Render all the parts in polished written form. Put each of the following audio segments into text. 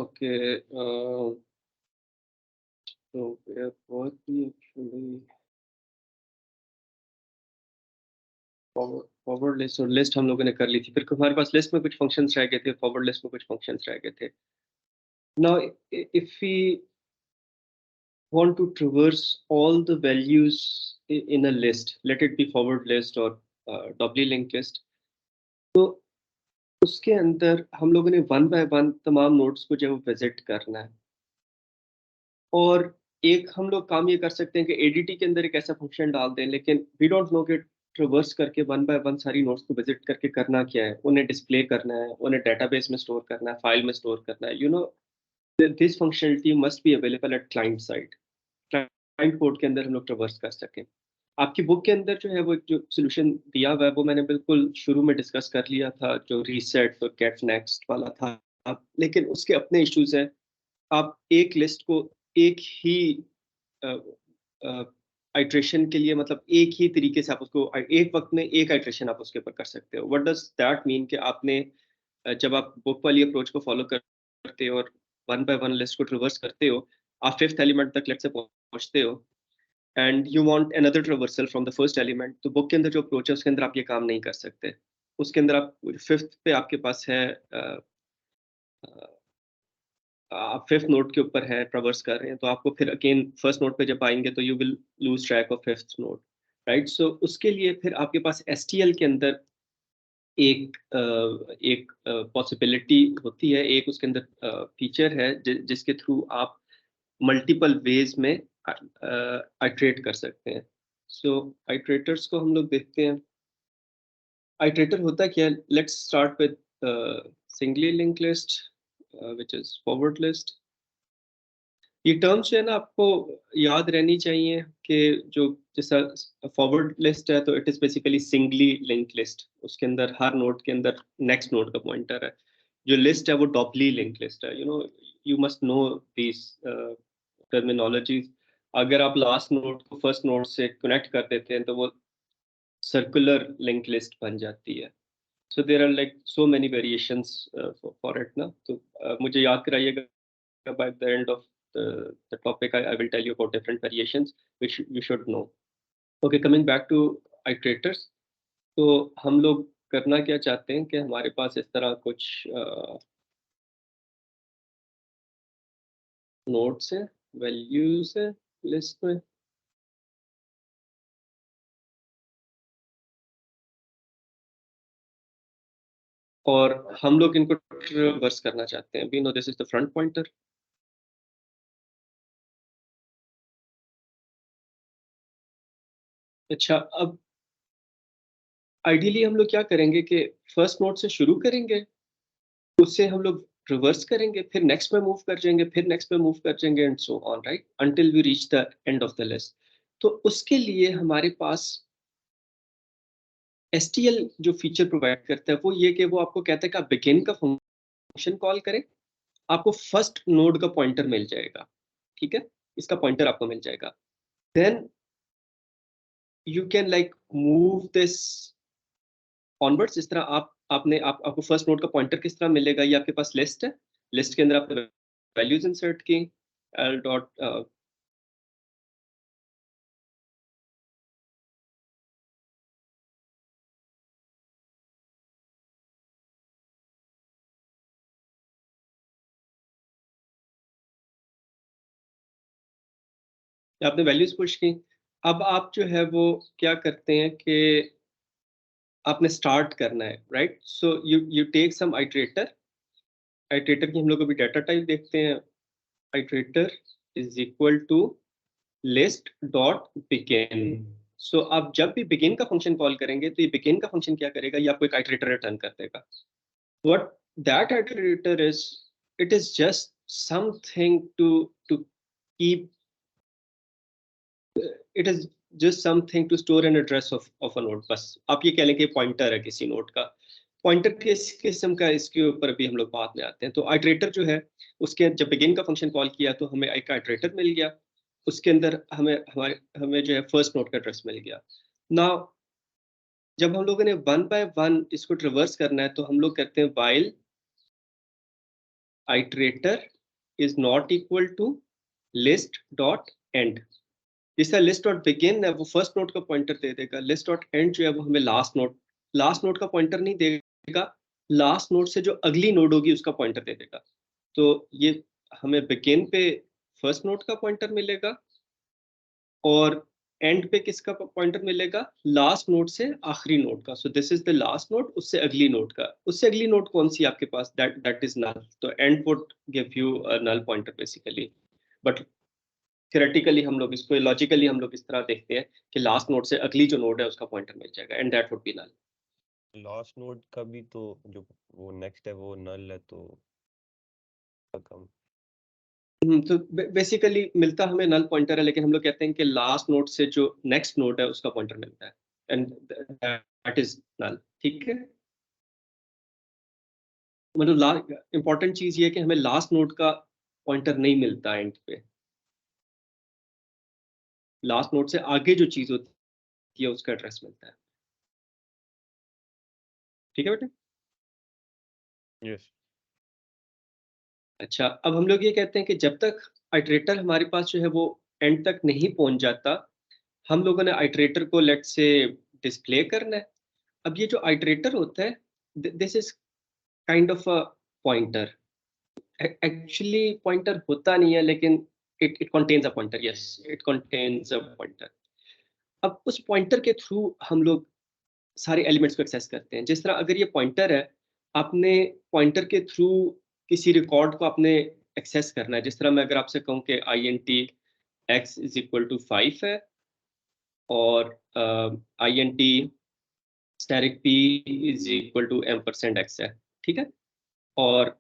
Okay, तो बहुत ही actually forward list और लिस्ट हम लोगों ने कर ली थी। फिर हमारे पास लिस्ट में कुछ फंक्शंस रह गए थे, फॉरवर्ड लिस्ट में कुछ फंक्शंस रह गए थे। Now if we want to traverse all the values in a list, let it be forward list or doubly linked list, तो उसके अंदर हम लोगों ने वन बाय वन तमाम नोड्स को जो है वो विजिट करना है। और एक हम लोग काम ये कर सकते हैं कि एडीटी के अंदर एक ऐसा फंक्शन डाल दें, लेकिन वी डोंट नो कि ट्रेवर्स करके वन बाय वन सारी नोड्स को विजिट करके करना क्या है। उन्हें डिस्प्ले करना है, उन्हें डेटाबेस में स्टोर करना है, फाइल में स्टोर करना है। This functionality must be available at client side, client code के अंदर हम लोग ट्रेवर्स कर सकें। आपकी बुक के अंदर जो है वो जो सोल्यूशन दिया हुआ है वो मैंने बिल्कुल शुरू में डिस्कस कर लिया था, जो रीसेट और गेट नेक्स्ट वाला था। लेकिन उसके अपने इश्यूज हैं। आप एक लिस्ट को एक ही आइट्रेशन के लिए, मतलब एक ही तरीके से आप उसको एक वक्त में एक आइट्रेशन आप उसके ऊपर कर सकते हो। व्हाट डज दैट मीन कि आपने जब आप बुक वाली अप्रोच को फॉलो करते हो और वन बाय वन लिस्ट को ट्रिवर्स करते हो, आप फिफ्थ एलिमेंट तक लेट से पहुंचते हो and you want another traversal from the first element, तो बुक के अंदर जो अप्रोच है उसके अंदर आप ये काम नहीं कर सकते। उसके अंदर आप फिफ्थ पे आपके पास है, आप फिफ्थ नोट के ऊपर है, ट्रेवर्स कर रहे हैं, तो आपको फिर अगेन फर्स्ट नोट पे जब आएंगे तो you will lose track of fifth note, right. So उसके लिए फिर आपके पास एसटीएल के अंदर एक पॉसिबिलिटी होती है, एक उसके अंदर फीचर है जिसके थ्रू आप मल्टीपल वेज में आइट्रेट कर सकते हैं। सो आइट्रेटर्स को हम लोग देखते हैं। आइट्रेटर होता क्या है? Let's start with singly link list which is forward list. ये टर्म्स जो है ना आपको याद रहनी चाहिए कि जो जैसा फॉरवर्ड लिस्ट है तो it is basically singly link list, उसके अंदर हर नोड के अंदर नेक्स्ट नोड का पॉइंटर है। जो लिस्ट है वो डबली लिंक लिस्ट है। You must know this terminologies. अगर आप लास्ट नोड को फर्स्ट नोड से कनेक्ट कर देते हैं तो वो सर्कुलर लिंक लिस्ट बन जाती है। So there are like so many variations for it ना। तो मुझे याद कराइएगा by the end of the topic, I will tell you about different variations which you should know. Okay, coming back to iterators, तो हम लोग करना क्या चाहते हैं कि हमारे पास इस तरह कुछ नोट्स हैं, वैल्यूज हैं लिस्ट में, और हम लोग इनको ट्रैवर्स करना चाहते हैं। We know this is the front pointer. अच्छा, अब आइडियली हम लोग क्या करेंगे कि फर्स्ट नोट से शुरू करेंगे, उससे हम लोग रिवर्स करेंगे, फिर नेक्स्ट पे मूव कर जाएंगे, फिर नेक्स्ट पे मूव कर जाएंगे and so on, right, until we reach the end of the list. तो उसके लिए हमारे पास एसटीएल जो फीचर प्रोवाइड करता है वो ये कि वो आपको कहता है कि आप बिगिन का फंक्शन कॉल करें, आपको फर्स्ट नोड का पॉइंटर मिल जाएगा। ठीक है, इसका पॉइंटर आपको मिल जाएगा। Then you can like move this onwards. इस तरह आपको फर्स्ट नोड का पॉइंटर किस तरह मिलेगा? ये आपके पास लिस्ट है, लिस्ट के अंदर आपने वैल्यूज इंसर्ट की, एल डॉट आपने वैल्यूज पुश की। अब आप जो है वो क्या करते हैं कि आपने स्टार्ट करना है, right. So you take some iterator. Iterator की हम लोग अभी डाटा टाइप देखते हैं। Iterator is equal to list dot begin. So आप जब भी बिगिन का फंक्शन कॉल करेंगे तो ये बिगिन का फंक्शन क्या करेगा? ये आपको एक आइट्रेटर रिटर्न कर देगा। What that iterator is, it is just something to keep, it is just something to store an address of a node. बस आप ये कह लें कि पॉइंटर है किसी नोड का। पॉइंटर किस किस्म का, इसके ऊपर भी हम लोग बाद में आते हैं। तो आइट्रेटर जो है, उसके जब बिगिन का फंक्शन कॉल किया तो हमें एक आइट्रेटर मिल गया, उसके अंदर हमें जो है फर्स्ट नोड का एड्रेस मिल गया। नाउ जब हम लोगों ने वन बाय वन इसको ट्रिवर्स करना है तो हम लोग करते हैं while iterator is not equal to list dot end. जिसका लिस्ट डॉट बिगिन है वो फर्स्ट नोड का पॉइंटर दे देगा, लिस्ट डॉट एंड जो है वो हमें लास्ट नोड का पॉइंटर नहीं देगा, लास्ट नोड से जो अगली नोड होगी उसका पॉइंटर दे देगा। तो ये हमें बिगिन पे फर्स्ट नोड का पॉइंटर मिलेगा और एंड पे किसका पॉइंटर मिलेगा, लास्ट नोड से आखिरी नोड का। सो this is the last node, उससे अगली नोड का, उससे अगली नोड कौन सी आपके पास, दैट इज नल। तो and would give you a null pointer basically, but theoretically हम लोग इसको, लॉजिकली हम लोग इस तरह देखते हैं कि लास्ट नोड से अगली जो नोड है उसका पॉइंटर मिल जाएगा and that would be null. Last node का भी तो जो वो नेक्स्ट है वो नल है, तो कम। तो बेसिकली मिलता हमें नल पॉइंटर है, लेकिन हम लोग कहते हैं कि लास्ट नोड से जो नेक्स्ट नोड है उसका पॉइंटर मिलता है एंड दैट इज नल। ठीक है, मतलब इंपॉर्टेंट चीज ये है कि हमें लास्ट नोड का पॉइंटर नहीं मिलता एंड पे, लास्ट नोड से आगे जो चीज होती है उसका एड्रेस मिलता है। ठीक है बेटे। यस। अच्छा, अब हम लोग ये कहते हैं कि जब तक आइट्रेटर हमारे पास जो है वो एंड तक नहीं पहुंच जाता, हम लोगों ने आइट्रेटर को लेट से डिस्प्ले करना है। अब ये जो आइट्रेटर होता है, this is kind of a pointer. Actually pointer होता नहीं है, लेकिन it contains a pointer, yes it contains a pointer. अब उस पॉइंटर के थ्रू हम लोग सारे एलिमेंट्स को एक्सेस करते हैं। जिस तरह अगर ये पॉइंटर है, आपने पॉइंटर के थ्रू किसी रिकॉर्ड को आपने एक्सेस करना है। जिस तरह मैं अगर आपसे कहूँ कि INT x is equal to 5 है और INT asterisk p is equal to m%x है, ठीक है, और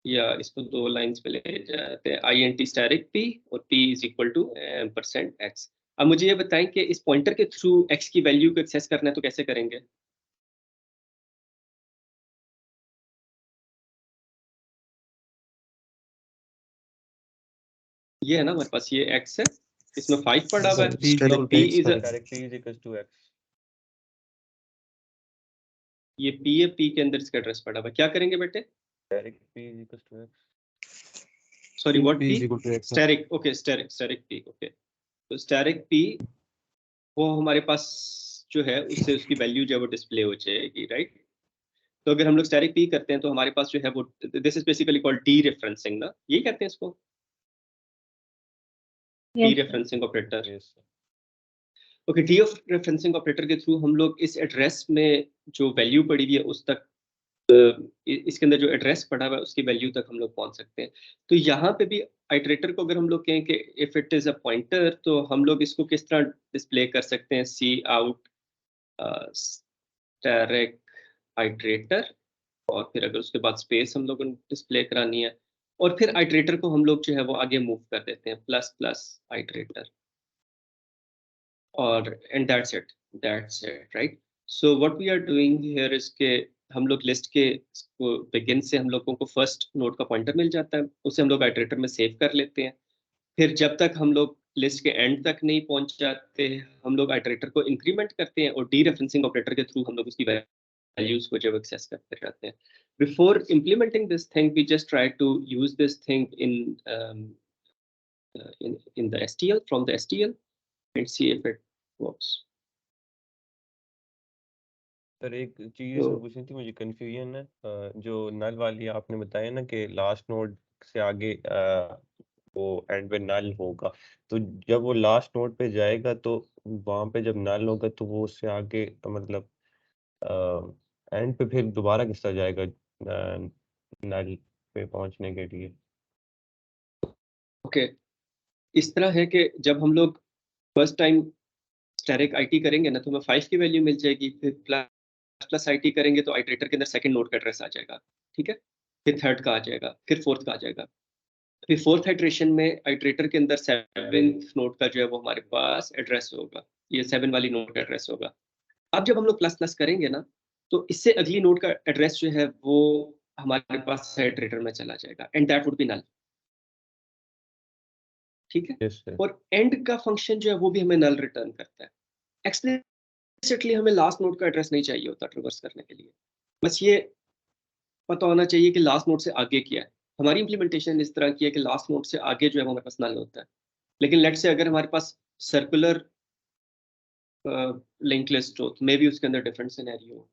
या इसको दो लाइंस पे ले जाते हैं, INT स्टैरिक p और p is equal to m%x। अब मुझे ये बताएं कि इस पॉइंटर के थ्रू x की वैल्यू को एक्सेस करना है तो कैसे करेंगे। ये है ना हमारे पास, ये x है, इसमें 5 पड़ा हुआ है, तो p is direct p is equal to x। ये p है, p के अंदर इसका एड्रेस पड़ा हुआ है। क्या करेंगे बेटे, direct p is equal to x। Sorry what p p, is equal to x. Asterisk, okay asterisk p, okay. तो स्टैरिक p वो हमारे पास जो है उससे उसकी वैल्यू जो है वो डिस्प्ले हो जाएगी, राइट। तो अगर हम लोग स्टैरिक p करते हैं तो हमारे पास जो है वो, this is basically called D referencing ना, यही कहते हैं इसको, D Yes, sir. Referencing operator. Yes. Okay, D of referencing operator के थ्रू हम लोग इस एड्रेस में जो वैल्यू पड़ी हुई है उस तक, इसके अंदर जो एड्रेस पड़ा हुआ है उसकी वैल्यू तक हम लोग पहुंच सकते हैं। तो यहाँ पे भी आइट्रेटर को अगर हम लोग कहें कि if it is a pointer, तो हम लोग इसको किस तरह डिस्प्ले कर सकते हैं, सी आउट स्टैरिक आइट्रेटर, और फिर अगर उसके बाद स्पेस हम लोगों ने डिस्प्ले करानी है, और फिर आइट्रेटर को हम लोग जो है वो आगे मूव कर देते हैं प्लस प्लस आइट्रेटर, और and that's it right. So what we are doing here is के हम लोग लिस्ट के बिगिन से हम लोगों को फर्स्ट नोड का पॉइंटर मिल जाता है, उसे हम लोग आइटरेटर में सेव कर लेते हैं। फिर जब तक हम लोग लिस्ट के एंड तक नहीं पहुंच जाते, हम लोग आइटरेटर को इंक्रीमेंट करते हैं और डी रेफरेंसिंग ऑपरेटर के थ्रू हम लोग उसकी वैल्यूज को जब एक्सेस करते रहते हैं। Before implementing this thing we just try to use this thing in the STL, from the STL, and see if it works. Sir एक चीज तो इसमें पूछनी थी, मुझे कंफ्यूजन है। जो नल वाली आपने बताया ना कि लास्ट नोड से आगे वो एंड पे नल होगा, तो जब वो लास्ट नोड पे जाएगा तो वहां पे जब नल होगा तो वो उससे आगे मतलब एंड पे फिर दोबारा किस तरह जाएगा नल पे पहुंचने के लिए। ओके, इस तरह है कि जब हम लोग फर्स्ट टाइम स्टैरिक आईटी करेंगे ना, तो हमें 5 की वैल्यू मिल जाएगी, फिर प्लस प्लस आईटी करेंगे तो आइटरेटर के अंदर सेकंड नोड का एड्रेस आ जाएगा, ठीक है, फिर थर्ड का आ जाएगा, फिर फोर्थ का आ जाएगा, फिर फोर्थ आइट्रेशन में आइटरेटर के अंदर सेवेंथ नोड का जो है वो हमारे पास एड्रेस होगा, ये 7 वाली नोड का एड्रेस होगा। अब जब हम लोग प्लस प्लस करेंगे ना, तो इससे अगली नोड का एड्रेस जो है वो हमारे पास आइटरेटर में चला जाएगा and that would be null, ठीक है। Yes sir. और एंड का फंक्शन जो है वो भी हमें नल रिटर्न करता है। एक्सप्लिसिटली हमें लास्ट नोड का एड्रेस नहीं चाहिए होता ट्रिवर्स करने के लिए, बस ये पता होना चाहिए कि लास्ट नोड से आगे क्या है। हमारी इम्प्लीमेंटेशन इस तरह की है कि लास्ट नोड से आगे जो है वो हमारे पास नल होता है, लेकिन लेट्स से अगर हमारे पास सर्कुलर लिंक लिस्ट हो तो मे भी उसके अंदर डिफरेंट सिनेरियो हो।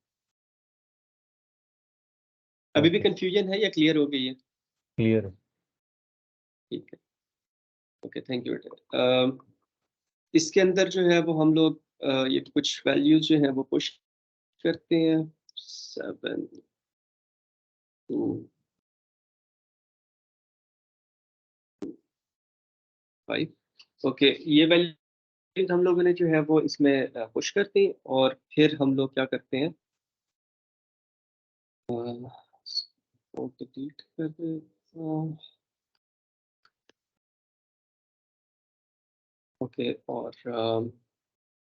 अभी भी ओके, कंफ्यूजन है या क्लियर हो गई है? क्लियर। ठीक है, ओके, थैंक यू बेटा। इसके अंदर जो है वो हम लोग ये कुछ वैल्यूज जो है वो पुश करते हैं, 7 2 5। ओके, ये वैल्यूज हम लोगों ने जो है वो इसमें पुश करते हैं, और फिर हम लोग क्या करते हैं, डिलीट कर दें। ओके, और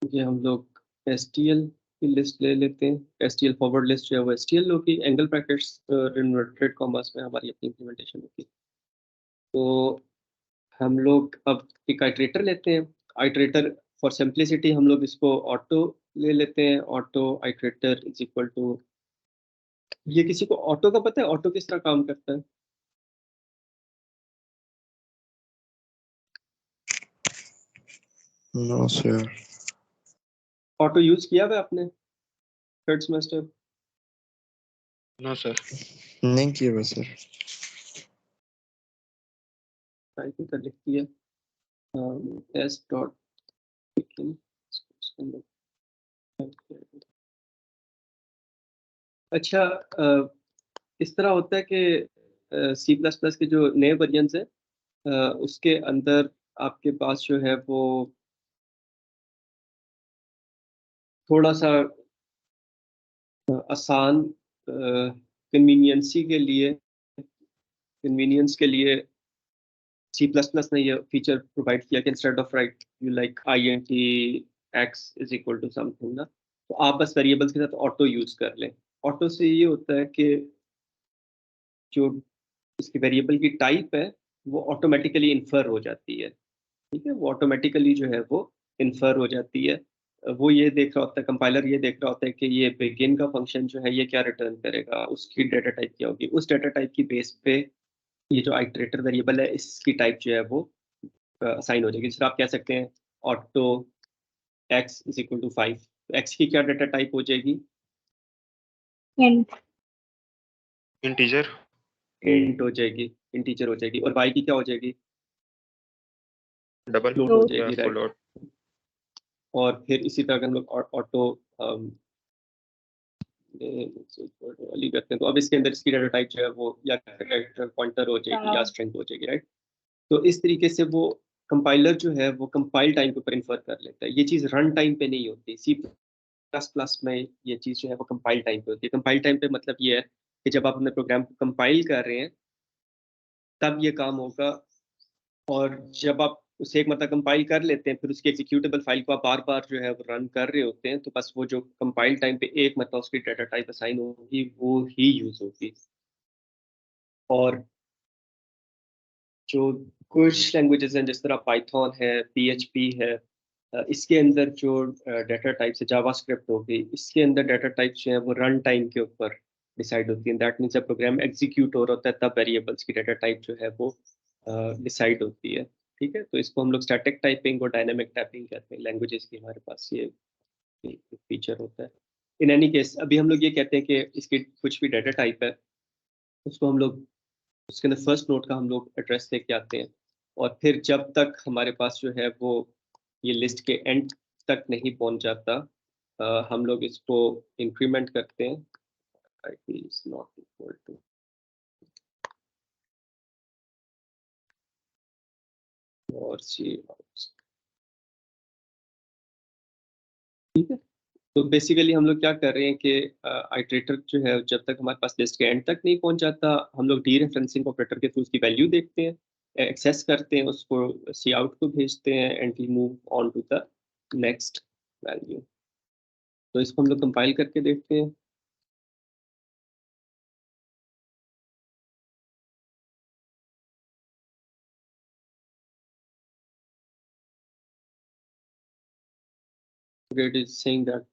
ये हम लोग एसटीएल की लिस्ट ले लेते हैं। एसटीएल फॉरवर्ड लिस्ट जो है वो एसटीएल होगी, एंगल ब्रैकेट्स इन्वर्टेड कॉमर्स में हमारी अपनी इम्प्लीमेंटेशन होगी। तो हम लोग अब एक आइट्रेटर लेते हैं। आइट्रेटर फॉर सिंप्लिसिटी हम लोग इसको ऑटो ले लेते हैं। Auto iterator is equal to, ये किसी को ऑटो का पता है, ऑटो किस तरह काम करता है? No sir. ऑटो यूज किया हुआ है आपने थर्ड सेमेस्टर? नो सर, नहीं किया बस सर। टाइपिंग कर लिखती है एस डॉट, अच्छा, इस तरह होता है कि सी प्लस प्लस के जो नए वर्जन्स हैं उसके अंदर आपके पास जो है वो थोड़ा सा आसान कन्वीनियंस के लिए सी प्लस प्लस ने ये फीचर प्रोवाइड किया कि instead of right you like I N T X is equal to something ना, तो आप बस वेरिएबल्स के साथ ऑटो यूज कर लें। ऑटो से ये होता है कि जो इसकी वेरिएबल की टाइप है वो ऑटोमेटिकली इन्फर हो जाती है। ठीक है, वो ऑटोमेटिकली जो है वो इन्फर हो जाती है। वो ये देख रहा होता है, कंपाइलर ये देख रहा होता है कि ये बिगिन का फंक्शन जो है ये क्या रिटर्न करेगा, उसकी डेटा टाइप क्या होगी, उस डेटा टाइप की बेस पे ये जो आइटरेटर वेरिएबल है इसकी टाइप जो है वो असाइन हो जाएगी। जिससे आप कह सकते हैं auto X is equal to 5, X की क्या डेटा टाइप हो जाएगी? int integer. इंट हो जाएगी, इंटीजर हो जाएगी। और वाई की क्या हो जाएगी? डबल फ्लोट हो float या जाएगी, फुल राइट। आउट। और फिर इसी तरह अगर हम लोग ऑटो वाली करते हैं तो अब इसके अंदर इसकी डेटा टाइप जो है वो या कैरेक्टर पॉइंटर हो जाएगी या स्ट्रिंग हो जाएगी, राइट। तो इस तरीके से वो कंपाइलर जो है वो कंपाइल टाइम के ऊपर इन्फर कर लेता है। ये चीज़ रन टाइम पे नहीं होती। सी प्लस प्लस में ये चीज़ जो है वो कंपाइल टाइम पे होती है। कंपाइल टाइम पे मतलब ये है कि जब आप अपने प्रोग्राम को कंपाइल कर रहे हैं तब ये काम होगा, और जब आप उसे एक मतलब कंपाइल कर लेते हैं फिर उसकी एग्जीक्यूटेबल फाइल को आप बार बार जो है वो रन कर रहे होते हैं, तो बस वो जो कंपाइल टाइम पे एक मतलब उसकी डाटा टाइप असाइन होगी वो ही यूज होगी। और जो कुछ लैंग्वेजेस हैं जिस तरह पाइथन है, पीएचपी है, इसके अंदर जो डाटा टाइप्स है, जावास्क्रिप्ट हो गई, इसके अंदर डाटा टाइप्स जो है वो रन टाइम के ऊपर डिसाइड होती है। दैट मीन्स जब प्रोग्राम एग्जीक्यूट हो रहा होता है तब वेरिएबल्स की डाटा टाइप जो है वो डिसाइड होती है। ठीक है, तो इसको हम लोग स्टैटिक टाइपिंग और डायनामिक टाइपिंग कहते हैं। लैंग्वेजेस की हमारे पास ये फीचर होता है। इन एनी केस अभी हम लोग ये कहते हैं कि इसकी कुछ भी डाटा टाइप है उसको हम लोग उसके अंदर फर्स्ट नोट का हम लोग एड्रेस लेके आते हैं, और फिर जब तक हमारे पास जो है वो ये लिस्ट के एंड तक नहीं पहुंच जाता हम लोग इसको इंक्रीमेंट करते हैं। id is not equal to, और सी, ठीक है। तो बेसिकली हम लोग क्या कर रहे हैं कि आइटरेटर जो है जब तक हमारे पास लिस्ट के एंड तक नहीं पहुंच जाता हम लोग डी रेफरेंसिंग ऑपरेटर के थ्रू उसकी वैल्यू देखते हैं, एक्सेस करते हैं, उसको सी आउट को भेजते हैं and we move on to the next value. तो इसको हम लोग कंपाइल करके देखते हैं। It is saying that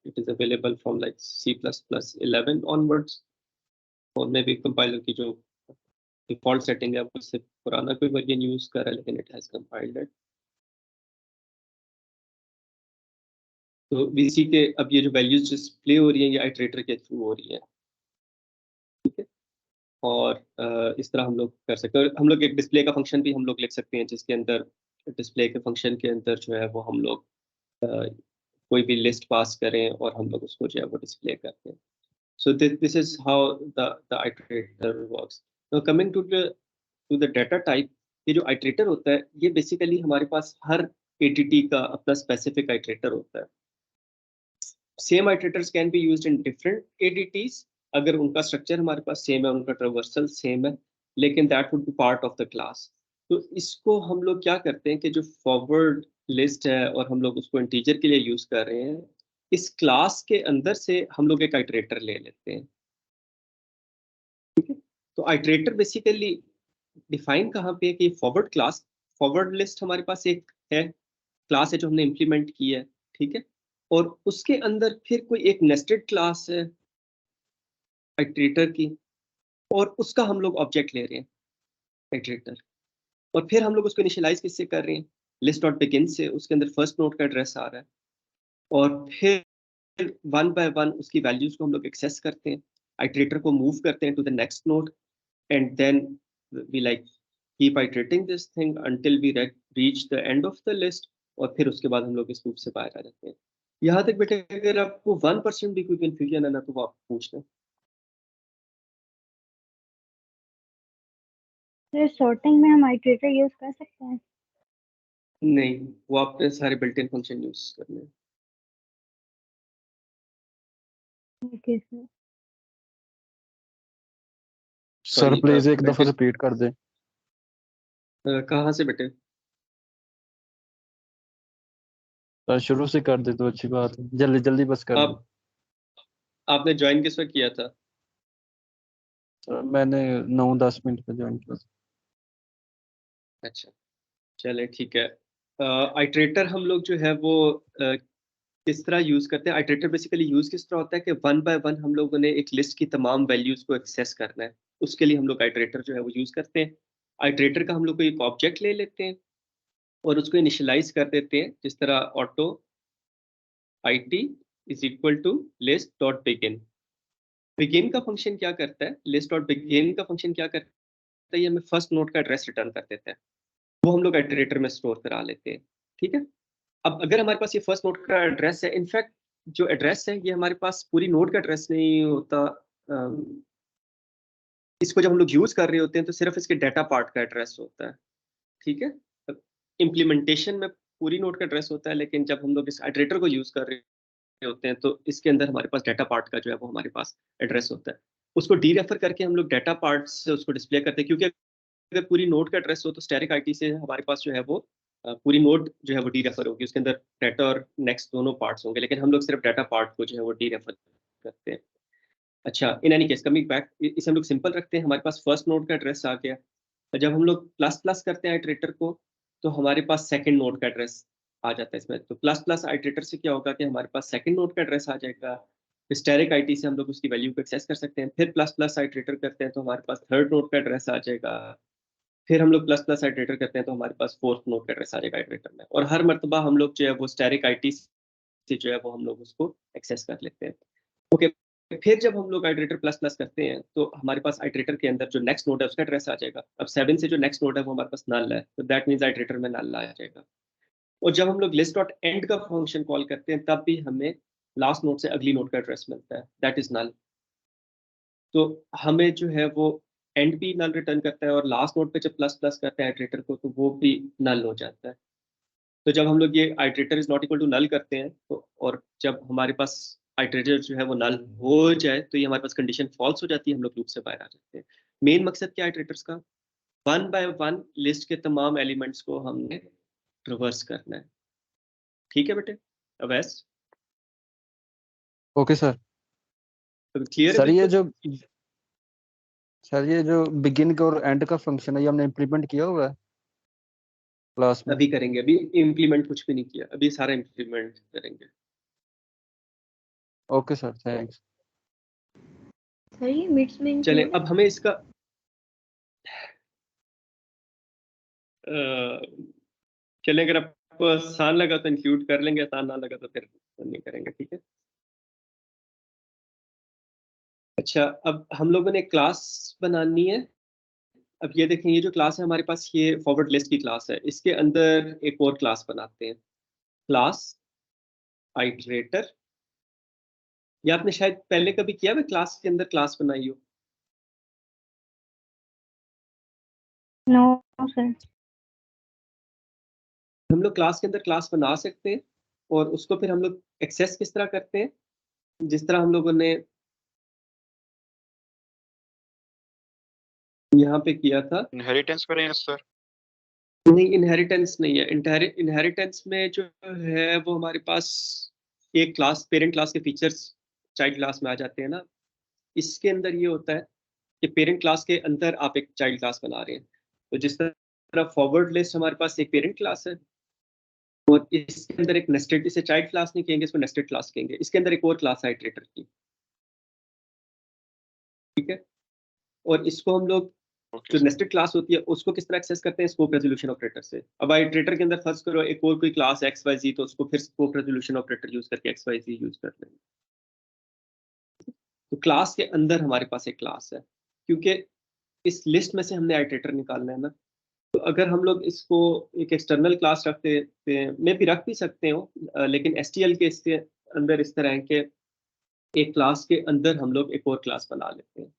it is available from like C++ 11 onwards. और मे भी कंपाइलर की जो डिफॉल्ट सेटिंग है उससे पुराना कोई वर्जन यूज कर रहा है, लेकिन इट हैज कंपाइल्ड इट। तो वीसी के अब ये जो वैल्यूज डिस्प्ले हो रही हैं ये आइटरेटर के थ्रू हो रही है, ठीक है। और इस तरह हम लोग कर सकते हैं। और हम लोग एक डिस्प्ले का फंक्शन भी हम लोग लिख सकते हैं, जिसके अंदर डिस्प्ले के फंक्शन के अंदर जो है वो हम लोग कोई भी लिस्ट पास करें और हम लोग उसको जो है वो डिस्प्ले करते हैं। So this is how the iterator works. Now coming to the data type, ये जो iterator होता है ये basically हमारे पास हर ATT का अपना specific iterator होता है। Same iterators can be used in different ADTs अगर उनका structure हमारे पास same है, उनका traversal same है, लेकिन that would be part of the class. तो इसको हम लोग क्या करते हैं कि जो forward list है और हम लोग उसको integer के लिए use कर रहे हैं, इस क्लास के अंदर से हम लोग एक आइटरेटर ले लेते हैं। तो आइटरेटर बेसिकली डिफाइन कहाँ पे है कि फॉरवर्ड क्लास, फॉरवर्ड लिस्ट हमारे पास एक है, क्लास है जो हमने इंप्लीमेंट की है, ठीक है। और उसके अंदर फिर कोई एक नेस्टेड क्लास है आइटरेटर की, और उसका हम लोग ऑब्जेक्ट ले रहे हैं आइटरेटर, और फिर हम लोग उसको इनिशियलाइज किससे कर रहे हैं, लिस्ट डॉट बिगिन से। उसके अंदर फर्स्ट नोड का एड्रेस आ रहा है, और फिर वन बाय वन उसकी वैल्यूज को हम लोग एक्सेस करते हैं, आइटरेटर को मूव करते हैं to the next node, and then we like keep iterating this thing until we reach the end of the list, और फिर उसके बाद हम लोग इस लूप से बाहर आ जाते हैं। यहाँ तक बेटे अगर आपको 1% भी कोई कंफ्यूजन है ना तो वो आप पूछ लें। सर सॉर्टिंग में हम आइटरेटर यूज कर सकते हैं? नहीं, वो आपने सारे बिल्ट इन फंक्शन यूज करने हैं। Okay sir. Sir Sorry, please एक बेटे, दफा रिपीट कर दे। कहाँ से बेटे? सर शुरू से कर दे तो अच्छी बात है, जल्दी जल्दी बस कर दे। आप आपने ज्वाइन किस वक्त किया था? सर मैंने 9-10 मिनट पे ज्वाइन किया। अच्छा, चले ठीक है। आइटरेटर हम लोग जो है वो किस तरह यूज करते हैं? आइटरेटर बेसिकली यूज किस तरह होता है कि वन बाय वन हम लोगों ने एक लिस्ट की तमाम वैल्यूज को एक्सेस करना है, उसके लिए हम लोग आइटरेटर जो है वो यूज करते हैं। आइटरेटर का हम लोग कोई एक ऑब्जेक्ट ले लेते हैं और उसको इनिशियलाइज कर देते हैं, जिस तरह auto it is equal to list dot begin. Begin का फंक्शन क्या करता है, लिस्ट डॉट बिगिन का फंक्शन क्या करता है, ये हमें फर्स्ट नोड का एड्रेस रिटर्न कर देता है, वो हम लोग आइटरेटर में स्टोर करा लेते हैं, ठीक है। अब अगर हमारे पास ये फर्स्ट नोड का एड्रेस है, इनफैक्ट जो एड्रेस है ये हमारे पास पूरी नोड का एड्रेस नहीं होता, इसको जब हम लोग यूज कर रहे होते हैं तो सिर्फ इसके डाटा पार्ट का एड्रेस होता है, ठीक है। इम्प्लीमेंटेशन में पूरी नोड का एड्रेस होता है, लेकिन जब हम लोग इस आइटरेटर को यूज कर रहे होते हैं तो इसके अंदर हमारे पास डाटा पार्ट का जो है वो हमारे पास एड्रेस होता है। उसको डी रेफर करके हम लोग डाटा पार्ट से उसको डिस्प्ले करते हैं, क्योंकि अगर पूरी नोड का एड्रेस हो तो स्टैटिक आईटी से हमारे पास जो है वो पूरी नोड जो है वो डी रेफर होगी, उसके अंदर डाटा और नेक्स्ट दोनों पार्ट्स होंगे, लेकिन हम लोग सिर्फ डाटा पार्ट को जो है वो डी रेफर करते हैं। अच्छा, in any case coming back, इसे हम लोग सिंपल रखते हैं, हमारे पास फर्स्ट नोड का एड्रेस आ गया। जब हम लोग प्लस प्लस करते हैं आइटरेटर को तो हमारे पास सेकंड नोड का एड्रेस आ जाता है इसमें। तो प्लस प्लस आइटरेटर से क्या होगा कि हमारे पास सेकंड नोड का एड्रेस आ जाएगा, हिस्टेरिक आईटी से हम लोग उसकी वैल्यू को एक्सेस कर सकते हैं। फिर प्लस प्लस आइटरेटर करते हैं तो हमारे पास थर्ड नोड का एड्रेस आ जाएगा। फिर हम लोग प्लस प्लस आइटरेटर करते हैं तो हमारे पास फोर्थ नोड का एड्रेस आ जाएगा आइटरेटर में, और हर मर्तबा हम लोग जो है वो स्टैटिक आईटी से जो है वो हम लोग उसको एक्सेस कर लेते हैं। ओके, फिर जब हम लोग आइटरेटर प्लस प्लस करते हैं तो हमारे पास आइटरेटर के अंदर जो नेक्स्ट नोड है उसका एड्रेस आ जाएगा। अब 7 से जो नेक्स्ट नोड है वो हमारे पास नल है, तो दैट मींस आइटरेटर में नल आ जाएगा। और जब हम लोग लिस्ट डॉट एंड का फंक्शन कॉल करते हैं तब भी हमें लास्ट नोड से अगली नोड का एड्रेस मिलता है, दैट इज नल। तो हमें जो है वो एंड भी नल रिटर्न करता है, और लास्ट नोड पे जब प्लस प्लस करते हैं आइटरेटर को तो वो भी नल हो जाता है। तो जब हम लोग ये iterator is not equal to null करते हैं तो, और जब हमारे पास आइटरेटर जो है वो नल हो जाए तो ये हमारे पास कंडीशन फॉल्स हो जाती है, हम लोग लूप से बाहर आ जाते हैं। मेन मकसद क्या है आइटरेटर्स का, वन बाय वन लिस्ट के तमाम एलिमेंट्स को हमने ट्रवर्स करना है, ठीक है बेटे अवैस? Okay sir. तो क्लियर है सर ये बिल्कुल? जो बिगिन का और एंड का फंक्शन है ये हमने इम्प्लीमेंट किया हुआ है क्लास में। अभी करेंगे, अभी इम्प्लीमेंट कुछ भी नहीं किया, अभी सारा इम्प्लीमेंट करेंगे। Okay sir, thanks. सर ये मिड्स में चले include अब हमें इसका चले, अगर आपको आसान लगा तो इंक्लूड कर लेंगे, आसान ना लगा तो फिर नहीं करेंगे, ठीक है। अच्छा, अब हम लोगों ने क्लास बनानी है। अब ये देखें, ये जो क्लास है हमारे पास, ये फॉरवर्ड लिस्ट की क्लास है। इसके अंदर एक और क्लास बनाते हैं, क्लास आइटरेटर। ये आपने शायद पहले कभी किया है, क्लास के अंदर क्लास बनाई हो। No sir. हम लोग क्लास के अंदर क्लास बना सकते हैं, और उसको फिर हम लोग एक्सेस किस तरह करते हैं, जिस तरह हम लोगों ने यहाँ पे किया था। इनहेरिटेंस करें सर? नहीं, इनहेरिटेंस नहीं है। इनहेरिटेंस में जो है वो हमारे पास एक क्लास, पेरेंट क्लास के फीचर्स चाइल्ड क्लास में आ जाते हैं ना। इसके अंदर ये होता है कि पेरेंट क्लास के अंदर आप एक चाइल्ड क्लास बना रहे हैं। तो जिस तरह फॉरवर्ड लिस्ट हमारे पास एक पेरेंट क्लास है, और इसके अंदर एक नेस्टेड, इसे चाइल्ड क्लास नहीं कहेंगे, इसको नेस्टेड क्लास कहेंगे। इसके अंदर एक और क्लास है आइटरेटर की, ठीक है। और इसको हम लोग, ओके जो नेस्टेड क्लास होती है, उसको किस तरह एक्सेस करते हैं, स्कोप रेजोल्यूशन ऑपरेटर से। अब आइटरेटर के अंदर फर्ज करो एक और कोई क्लास एक्स वाई जी, तो उसको फिर स्कोप रेजोल्यूशन ऑपरेटर यूज करके एक्स वाई जी यूज कर लेंगे। तो क्लास के अंदर हमारे पास एक क्लास है, क्योंकि इस लिस्ट में से हमने आइटरेटर निकालना है ना। तो अगर हम लोग इसको एक एक्सटर्नल क्लास रख देते हैं, मे भी रख भी सकते हो, लेकिन एसटीएल के इसके अंदर इस तरह है कि एक क्लास के अंदर हम लोग एक और क्लास बना लेते हैं।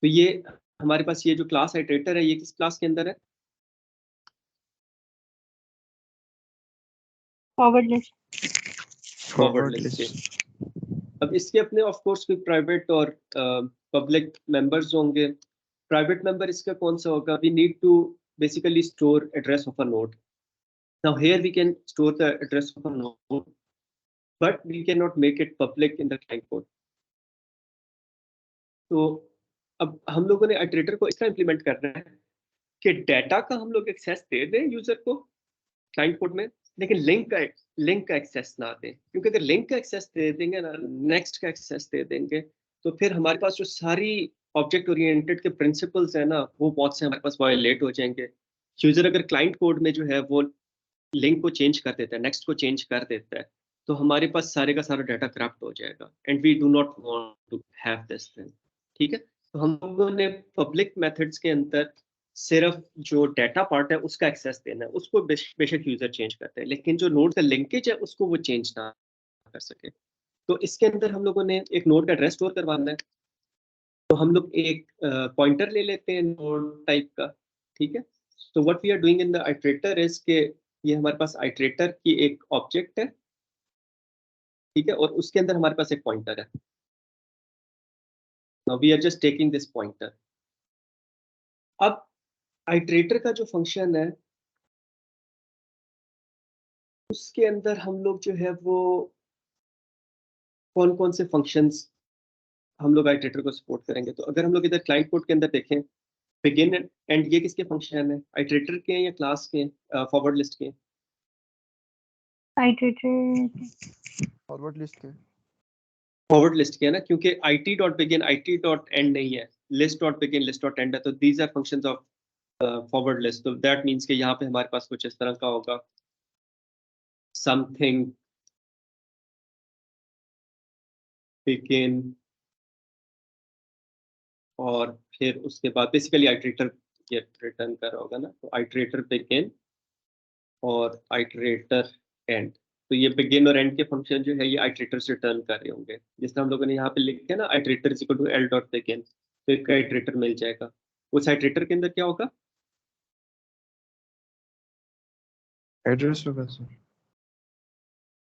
तो ये हमारे पास ये जो क्लास आइटरेटर है, ये किस क्लास के अंदर है? Forward list. फॉरवर्ड लिस्ट के। अब इसके अपने ऑफ कोर्स कोई प्राइवेट और पब्लिक मेंबर्स होंगे। प्राइवेट मेंबर इसका कौन सा होगा? We need to basically store address of a node. Now here we can store the address of a node, but we cannot make it public in the client code. तो अब हम लोगों ने iterator को इस तरह इंप्लीमेंट करना है कि डाटा का हम लोग एक्सेस दे दें यूजर को क्लाइंट कोड में, लेकिन लिंक का एक्सेस ना दें। क्योंकि अगर लिंक का एक्सेस दे देंगे ना, नेक्स्ट का एक्सेस दे देंगे, तो फिर हमारे पास जो सारी ऑब्जेक्ट ओरिएंटेड के प्रिंसिपल्स है ना, वो बहुत से हमारे पास वायलेट हो जाएंगे। यूजर अगर क्लाइंट कोड में जो है वो लिंक को चेंज कर देता है, नेक्स्ट को चेंज कर देता है, तो हमारे पास सारे का सारा डाटा करप्ट हो जाएगा, and we do not want to have this thing, ठीक है। तो हम लोगों ने पब्लिक मेथड्स के अंदर सिर्फ जो डाटा पार्ट है उसका एक्सेस देना है, उसको बेशक यूजर चेंज करते हैं, लेकिन जो नोड का लिंकेज है उसको वो चेंज ना कर सके। तो इसके अंदर हम लोगों ने एक नोड का एड्रेस स्टोर करवाना है। तो हम लोग एक पॉइंटर ले लेते हैं नोड टाइप का, ठीक है। तो what we are doing in the iterator is के ये हमारे पास आइटरेटर की एक ऑब्जेक्ट है, ठीक है, और उसके अंदर हमारे पास एक पॉइंटर है। Now we are just taking this pointer. अब आइटरेटर का जो फंक्शन है उसके अंदर हम लोग जो है वो कौन कौन से फंक्शंस हम लोग आइटरेटर को सपोर्ट करेंगे। तो अगर हम लोग इधर क्लाइंट कोड के अंदर देखें, बिगिन एंड, ये किसके फंक्शन है? आइटरेटर के हैं या क्लास के? फॉरवर्ड लिस्ट के? आइटरेटर। फॉरवर्ड लिस्ट के। फॉरवर्ड लिस्ट के है ना, क्योंकि IT dot begin IT dot end नहीं है, list dot begin list dot end है। तो these are functions of forward list. तो दैट मीन्स कि यहाँ पे हमारे पास कुछ इस तरह का होगा, समथिंग बिगिन, और फिर उसके बाद बेसिकली आइटरेटर ये रिटर्न कर रहा होगा ना। तो आइटरेटर बिगिन और आइटरेटर एंड। तो ये बिगिन और एंड के फंक्शन जो है ये आइटरेटर्स रिटर्न कर रहे होंगे। जिस तरह हम लोगों ने यहाँ पे लिखे ना, iterator is equal to L dot begin, तो एक आइटरेटर मिल जाएगा। उस आइटरेटर के अंदर क्या होगा? एड्रेस होगा सर।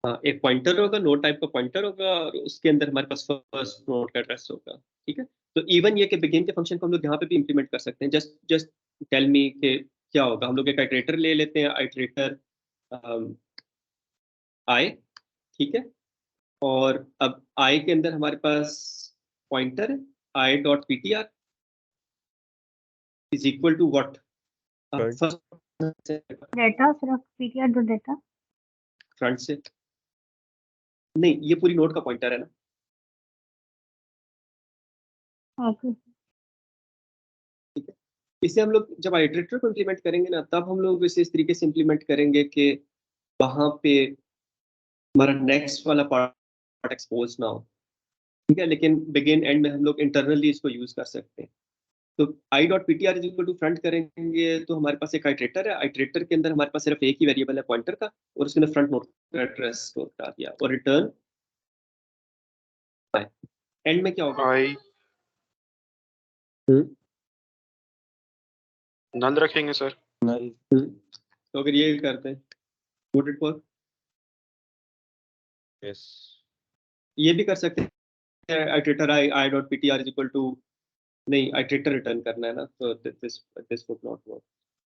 हाँ, एक पॉइंटर होगा, नोड टाइप का पॉइंटर होगा, और उसके अंदर हमारे पास फर्स्ट नोड का एड्रेस होगा, ठीक है। तो इवन ये कि बिगिन के फंक्शन को हम लोग यहाँ पे भी इंप्लीमेंट कर सकते हैं। जस्ट जस्ट टेल मी कि क्या होगा। हम लोग एक आइटरेटर ले लेते हैं, आइटरेटर आई, ठीक है। और अब आई के अंदर हमारे पास पॉइंटर है, I dot P T R is equal to what? Data सिर्फ पीटीआर डॉट डेटा। फ्रंट से नहीं, ये पूरी नोड का पॉइंटर है ना। ओके इसे हम लोग जब आइटरेटर को इम्प्लीमेंट करेंगे ना, तब हम लोग इसे इस तरीके से इम्प्लीमेंट करेंगे कि वहां पे हमारा नेक्स्ट वाला पार्ट एक्सपोज ना हो, ठीक है। लेकिन बिगिन एंड में हम लोग इंटरनली इसको यूज कर सकते हैं। तो i.ptr is equal to front करेंगे तो हमारे पास एक आइटरेटर है, आइटरेटर के अंदर हमारे पास सिर्फ एक ही वेरिएबल है पॉइंटर का, और उसके अंदर फ्रंट नोड का एड्रेस स्टोर कर दिया, और रिटर्न एंड में क्या होगा, आई नल रखेंगे सर। नल तो अगर ये करते हैं गुड इट फॉर, यस ये भी कर सकते हैं iterator i.ptr is equal to, नहीं आइटरेटर रिटर्न करना है ना, तो दिस वुड नॉट वर्क।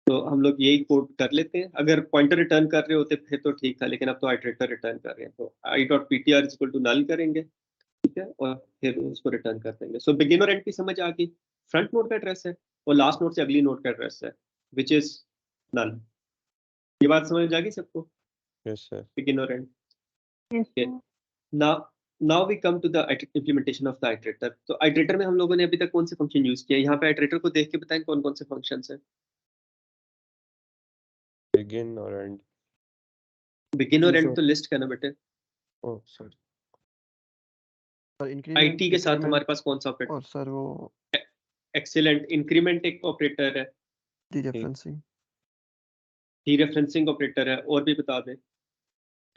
तो हम लोग यही कोड कर लेते हैं। अगर पॉइंटर रिटर्न कर रहे होते फिर तो ठीक था, लेकिन अब तो आइटरेटर रिटर्न कर रहे हैं, तो i.ptr इज इक्वल टू नल करेंगे, ठीक है, और फिर उसको रिटर्न कर देंगे। सो बिगिन और एंड की समझ आ गई, फ्रंट नोड का एड्रेस है और लास्ट नोड से अगली नोड का एड्रेस है विच इज नल। ये बात समझ आ गई सबको, यस सर बिगिन और and. Yes Okay. Now we come to the implementation of the iterator। तो iterator में हम लोगों ने अभी तक कौन से फंक्शन यूज किए, यहाँ पे iterator को देख के बताएं कौन कौन से फंक्शंस हैं। बिगिन और एंड बिगिन और जी एंड सर। तो लिस्ट का ना बेटे, oh sorry sir increment IT के साथ हमारे पास कौन सा ऑपरेटर, और सर वो एक्सीलेंट, इंक्रीमेंट एक ऑपरेटर है, डीरेफरेंसिंग डीरेफरेंसिंग ऑपरेटर है, और भी बता दें।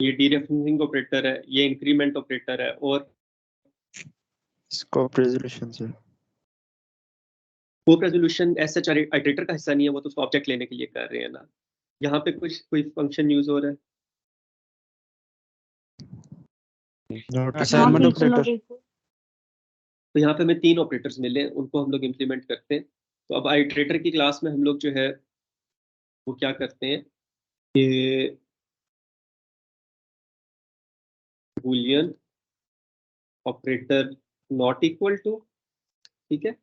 ये डीरेफरेंसिंग ऑपरेटर है, ये इंक्रीमेंट ऑपरेटर है, और scope resolution sir. Scope resolution ऐसा आइटरेटर का हिस्सा नहीं है, वो तो ऑब्जेक्ट लेने के लिए कर रहे हैं ना। यहाँ पे कुछ कोई फंक्शन यूज हो रहा है, असाइनमेंट नॉट इक्वल ऑपरेटर। तो यहाँ पे हमें 3 ऑपरेटर्स मिले, उनको हम लोग इम्प्लीमेंट करते हैं। तो अब आइटरेटर की क्लास में हम लोग जो है वो क्या करते हैं कि Boolean operator not equal to, ठीक है,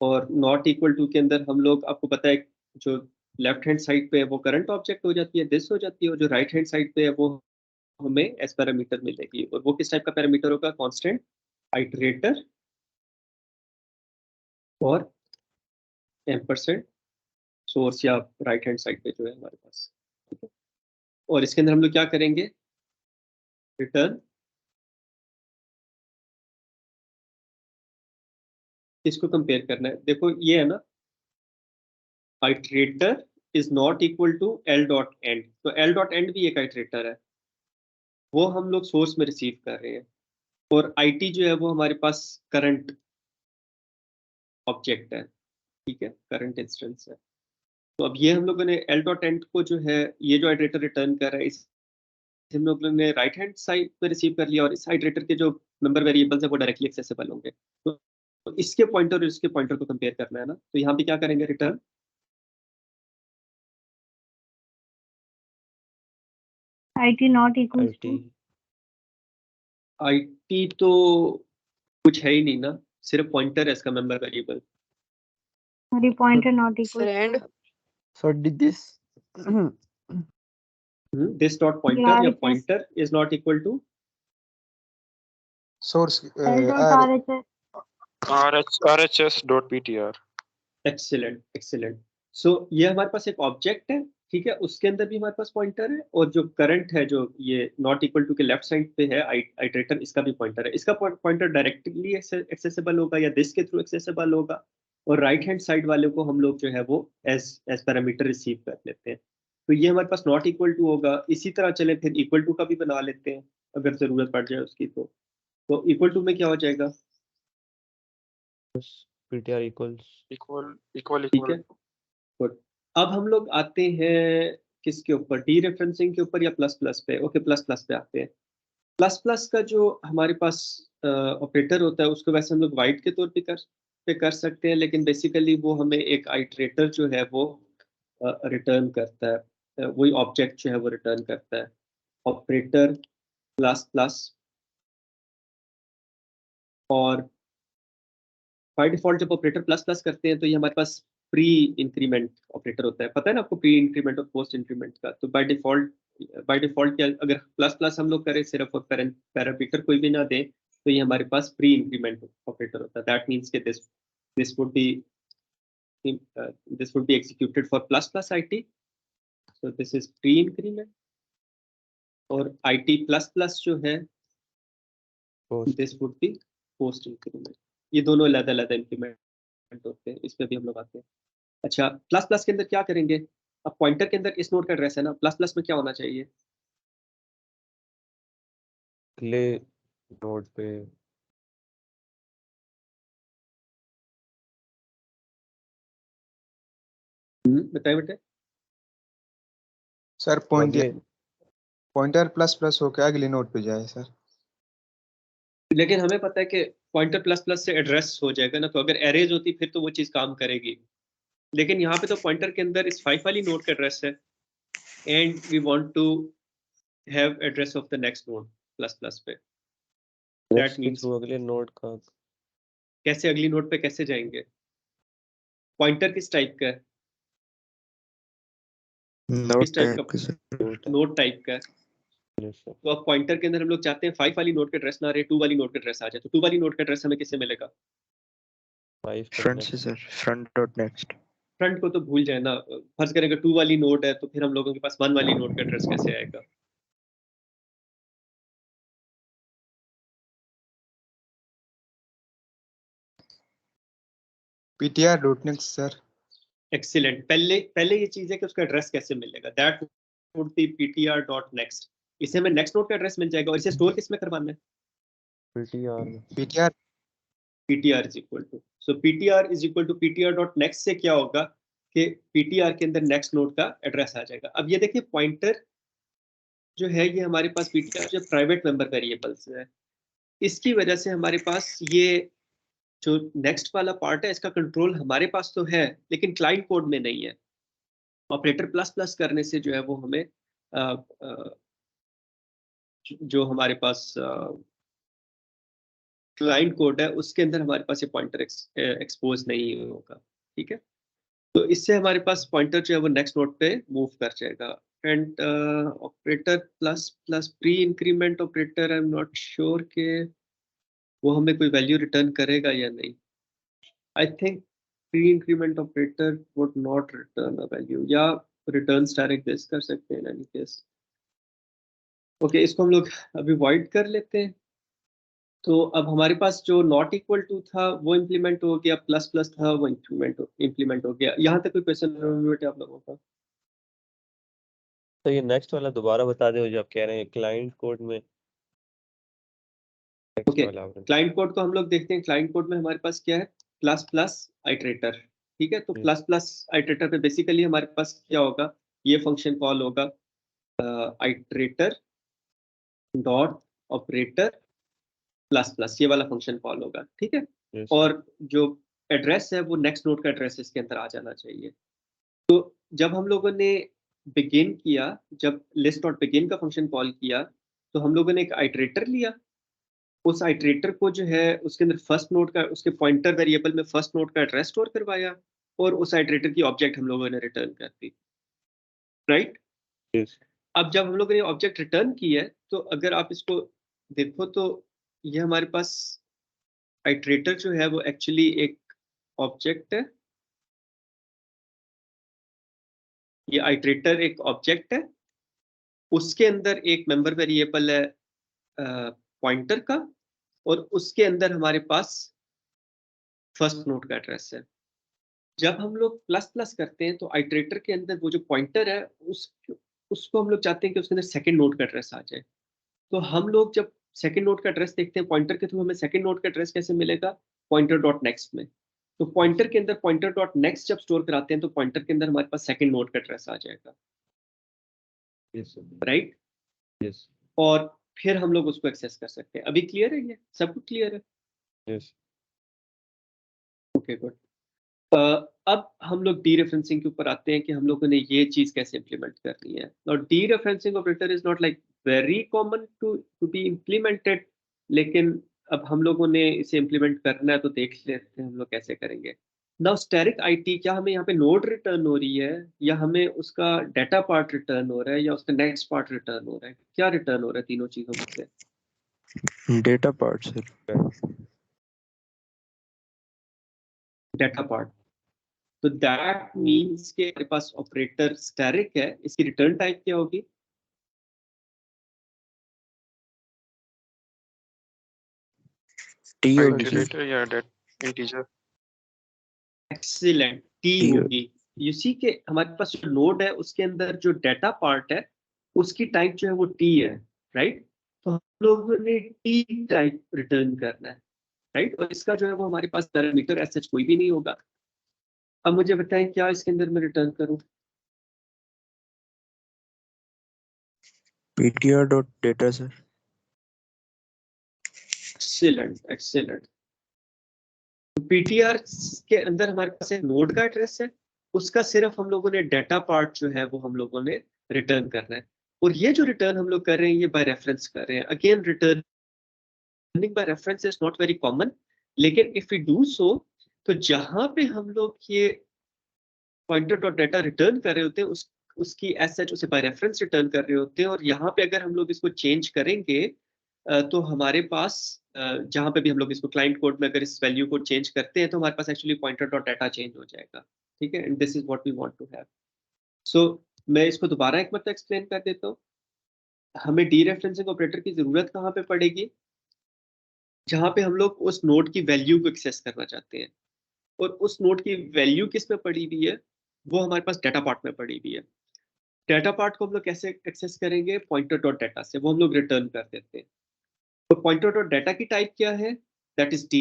और नॉट इक्वल टू के अंदर हम लोग, आपको पता है जो लेफ्ट हैंड साइड पे है वो करंट ऑब्जेक्ट हो जाती है, दिस हो जाती है, और जो राइट हैंड साइड पे है वो हमें एस पैरामीटर मिलेगी। और वो किस टाइप का पैरामीटर होगा, कांस्टेंट आइटरेटर और एम्परसेंड सोर्स या राइट हैंड साइड पे जो है हमारे पास, ठीक है। और इसके अंदर हम लोग क्या करेंगे, रिटर्न, किसको कंपेयर करना है, देखो ये है ना, iterator is not equal to L dot end, तो एल डॉट एंड भी एक आइटरेटर है, वो हम लोग सोर्स में रिसीव कर रहे हैं, और आईटी जो है वो हमारे पास करंट ऑब्जेक्ट है, ठीक है, करंट इंस्टेंस है। तो अब ये हम लोगों ने एल डॉट एंड को जो है, ये जो आइटरेटर रिटर्न कर रहा है, इस हम लोगों ने राइट हैंड साइड पे रिसीव कर लिया, और इस आइटरेटर के जो मेंबर वेरिएबल्स है वो डायरेक्टली एक्सेसिबल होंगे। तो इसके पॉइंटर और इसके पॉइंटर को कंपेयर करना है ना, तो यहाँ पे क्या करेंगे, return IT not equal IT to, IT तो कुछ है ही नहीं ना, सिर्फ पॉइंटर है इसका member variable. Sorry pointer not equal sir and to, sir did this this dot pointer या pointer is not equal to source L dot RHS RHS dot PTR। Excellent excellent. So ये हमारे पास एक object है, ठीक है, उसके अंदर भी हमारे पास पॉइंटर है, और जो करंट है जो ये नॉट इक्वल टू के लेफ्ट साइड पे है आइटरेटर, इसका भी पॉइंटर है। इसका पॉइंटर डायरेक्टली एक्सेसिबल होगा या दिस के थ्रू एक्सेसिबल होगा, और राइट हैंड साइड वाले को हम लोग जो है वो एज पैरामीटर रिसीव कर लेते हैं। तो ये हमारे पास नॉट इक्वल टू होगा। इसी तरह चले फिर इक्वल टू का भी बना लेते हैं अगर जरूरत पड़ जाए उसकी। तो इक्वल टू में क्या हो जाएगा, पीटीआर इक्वल्स इक्वल इक्वल ठीक है, गुड। अब हम लोग आते हैं किसके ऊपर, डी रेफरेंसिंग के ऊपर या प्लस प्लस पे। ओके, प्लस प्लस पे आते हैं। प्लस प्लस का जो हमारे पास ऑपरेटर होता है उसको वैसे हम लोग वाइड के तौर पे कर सकते हैं, लेकिन बेसिकली वो हमें एक आइटरेटर जो है वो रिटर्न करता है, वही ऑब्जेक्ट जो है वो रिटर्न करता है, ऑपरेटर प्लस प्लस। और बाय डिफॉल्ट जब ऑपरेटर प्लस प्लस करते हैं तो ये हमारे पास प्री इंक्रीमेंट ऑपरेटर होता है, पता है ना आपको, प्री इंक्रीमेंट और पोस्ट इंक्रीमेंट का। तो बाय डिफॉल्ट क्या, अगर प्लस प्लस हम लोग करें सिर्फ और पैरामीटर कोई भी ना दें, तो ये हमारे पास प्री इंक्रीमेंट ऑपरेटर होता है। दैट मीन्स के this would be executed for plus plus IT, so this is pre increment. और IT प्लस प्लस जो है this would B post increment. ये दोनों अलग अलग इंक्रीमेंट होते हैं, इस पे भी हम लोग आते हैं। अच्छा, प्लस प्लस के अंदर क्या करेंगे? अब पॉइंटर के अंदर इस नोड का एड्रेस है ना, प्लस प्लस में क्या होना चाहिए? अगले नोड पे बताए बेटे। सर अगले पॉइंटर प्लस प्लस होकर अगले नोड पे जाए सर। लेकिन हमें पता है कि पॉइंटर प्लस प्लस से एड्रेस हो जाएगा ना, तो अगर एरेज होती फिर तो वो चीज़ काम करेगी। लेकिन यहाँ पे तो पॉइंटर के अंदर इस 5 वाली नोड का एड्रेस है, and we want to have address of the next node plus plus पे। दैट के मींस थ्रू अगले नोड का कैसे अगली नोड पे कैसे जाएंगे? पॉइंटर किस टाइप का है? किस टाइप का? नोड टाइप का है। तो अब पॉइंटर के अंदर हम लोग चाहते हैं 5 वाली नोड का एड्रेस ना रहे, 2 वाली नोड का एड्रेस आ जाए। तो 2 वाली नोड का एड्रेस हमें किससे मिलेगा? 5 फ्रंट से sir, front dot next. Front को तो भूल जाए ना, फर्ज करें अगर 2 वाली नोड है तो फिर हम लोगों के पास 1 वाली नोड का एड्रेस कैसे आएगा? PTR dot next sir. Excellent. पहले ये चीज है कि उसका एड्रेस कैसे मिलेगा। That would B ptr.next। इसे हमें नेक्स्ट नोड का एड्रेस मिल जाएगा, और इसे स्टोर किस में करवाना है? PTR में। PTR ptr is equal to, so ptr is equal to ptr.next से क्या होगा कि ptr के अंदर नेक्स्ट नोड का एड्रेस आ जाएगा। अब ये देखिए पॉइंटर जो है ये हमारे पास ptr जो प्राइवेट मेंबर वेरिएबल्स है, इसकी वजह से हमारे पास ये जो नेक्स्ट वाला पार्ट है इसका कंट्रोल हमारे पास तो है, लेकिन क्लाइंट कोड में नहीं है। ऑपरेटर प्लस प्लस करने से जो है वो हमें जो हमारे पास क्लाइंट कोड है उसके अंदर हमारे पास ये पॉइंटर एक्सपोज नहीं होगा। ठीक है, तो इससे हमारे पास पॉइंटर जो है वो नेक्स्ट नोड पे मूव कर जाएगा। And operator plus plus pre increment operator, I am not sure के वो हमें कोई वैल्यू रिटर्न करेगा या नहीं। I think pre increment operator would not return a value, या रिटर्न डायरेक्ट दिस कर सकते हैं इन एनी केस। ओके, इसको हम लोग अभी वॉइड कर लेते हैं। तो अब हमारे पास जो नॉट इक्वल टू था वो इम्प्लीमेंट हो गया, प्लस प्लस था वो इम्प्लीमेंट हो गया। यहाँ तक कोई क्वेश्चन बेटे आप लोगों का? तो ये नेक्स्ट वाला दोबारा बता दो जो आप कह रहे हैं क्लाइंट कोड में। ओके, क्लाइंट कोड को हम लोग देखते हैं। क्लाइंट कोड में हमारे पास क्या है? Plus plus iterator. ठीक है, तो प्लस प्लस आइट्रेटर पे बेसिकली हमारे पास क्या होगा? ये फंक्शन कॉल होगा iterator dot operator plus plus, ये वाला फंक्शन कॉल होगा। ठीक है, और जो एड्रेस है वो नेक्स्ट नोड का एड्रेस इसके अंदर आ जाना चाहिए। तो जब हम लोगों ने बिगिन किया, जब लिस्ट डॉट बिगिन का फंक्शन कॉल किया, तो हम लोगों ने एक आइट्रेटर लिया। उस आइट्रेटर को जो है उसके अंदर फर्स्ट नोड का, उसके पॉइंटर वेरिएबल में फर्स्ट नोड का एड्रेस स्टोर करवाया, और उस आइट्रेटर की ऑब्जेक्ट हम लोगों ने रिटर्न कर दी। राइट? अब जब हम लोगों ने ऑब्जेक्ट रिटर्न की है, तो अगर आप इसको देखो तो ये हमारे पास आइट्रेटर जो है वो एक्चुअली एक ऑब्जेक्ट है। ये आइट्रेटर एक ऑब्जेक्ट है, उसके अंदर एक मेंबर वेरिएबल है पॉइंटर का, और उसके अंदर हमारे पास फर्स्ट नोड का एड्रेस है। जब हम लोग प्लस प्लस करते हैं तो आइट्रेटर के अंदर वो जो पॉइंटर है उसको हम लोग चाहते हैं कि उसके अंदर सेकंड नोड का एड्रेस आ जाए। तो हम लोग जब सेकंड नोड का एड्रेस देखते हैं पॉइंटर के थ्रू, हमें सेकंड नोड का एड्रेस कैसे मिलेगा? पॉइंटर डॉट नेक्स्ट में। तो पॉइंटर के अंदर पॉइंटर डॉट नेक्स्ट जब स्टोर कराते हैं तो पॉइंटर के अंदर हमारे पास सेकंड नोड का एड्रेस आ जाएगा। राइट? यस। और फिर हम लोग उसको एक्सेस कर सकते हैं। अभी क्लियर है? ये सब कुछ क्लियर है? यस। Okay, good. अब हम लोग डी रेफरेंसिंग के ऊपर आते हैं कि हम लोगों ने ये चीज कैसे इंप्लीमेंट करनी है। और dereferencing operator is not like very common to be implemented, लेकिन अब हम लोगों ने इसे इम्प्लीमेंट करना है तो देख लेते हैं हम लोग कैसे करेंगे। नाउ स्टैटिक आईटी, क्या हमें यहाँ पे नोड रिटर्न हो रही है, या हमें उसका डाटा पार्ट रिटर्न हो रहा है, या उसका नेक्स्ट पार्ट रिटर्न हो रहा है? क्या रिटर्न हो रहा है तीनों चीजों में से? Data part, sir. Data part. तो दैट मीन्स के हमारे पास ऑपरेटर स्टैटिक है, इसकी रिटर्न टाइप क्या होगी? T होगी sir. Iterator या integer? एक्सीलेंट, टी T होगी। यू सी के हमारे पास जो नोड है उसके अंदर जो डेटा पार्ट है उसकी टाइप जो है वो टी है, राइट? तो हम लोगों ने टी टाइप रिटर्न करना है, राइट? और इसका जो है वो हमारे पास पैरामीटर ऐसा कोई भी नहीं होगा। अब मुझे बताएं क्या इसके अंदर मैं रिटर्न करूं? ptr dot data, sir. Excellent, excellent. PTR के अंदर हमारे पास एक नोड का एड्रेस है, उसका सिर्फ हम लोगों ने डेटा पार्ट जो है वो हम लोगों ने रिटर्न करना है। और ये जो रिटर्न हम लोग कर रहे हैं ये बाय रेफरेंस कर रहे हैं। Again returning by reference is not very common, लेकिन इफ वी डू सो तो जहां पे हम लोग ये पॉइंटर डॉट डाटा रिटर्न कर रहे होते हैं उसकी एज सच उसे बाय रेफरेंस रिटर्न कर रहे होते हैं। और यहाँ पे अगर हम लोग इसको चेंज करेंगे तो हमारे पास जहाँ पे भी हम लोग इसको क्लाइंट कोड में अगर इस वैल्यू को चेंज करते हैं तो हमारे पास actually pointer dot data change हो जाएगा, ठीक है? And this is what we want to have. So मैं इसको दोबारा एक मतलब एक्सप्लेन कर देता हूँ। हमें डीरेफरेंसिंग ऑपरेटर की जरूरत कहाँ पे पड़ेगी? जहाँ पे हम लोग उस नोड की वैल्यू को एक्सेस करना चाहते हैं, और उस नोड की वैल्यू किस में पड़ी हुई है? वो हमारे पास डाटा पार्ट में पड़ी हुई है। डाटा पार्ट को हम लोग कैसे एक्सेस करेंगे? पॉइंटर डॉट डाटा से, वो हम लोग रिटर्न कर देते हैं। तो पॉइंटर डॉट डाटा की टाइप क्या है? That is T.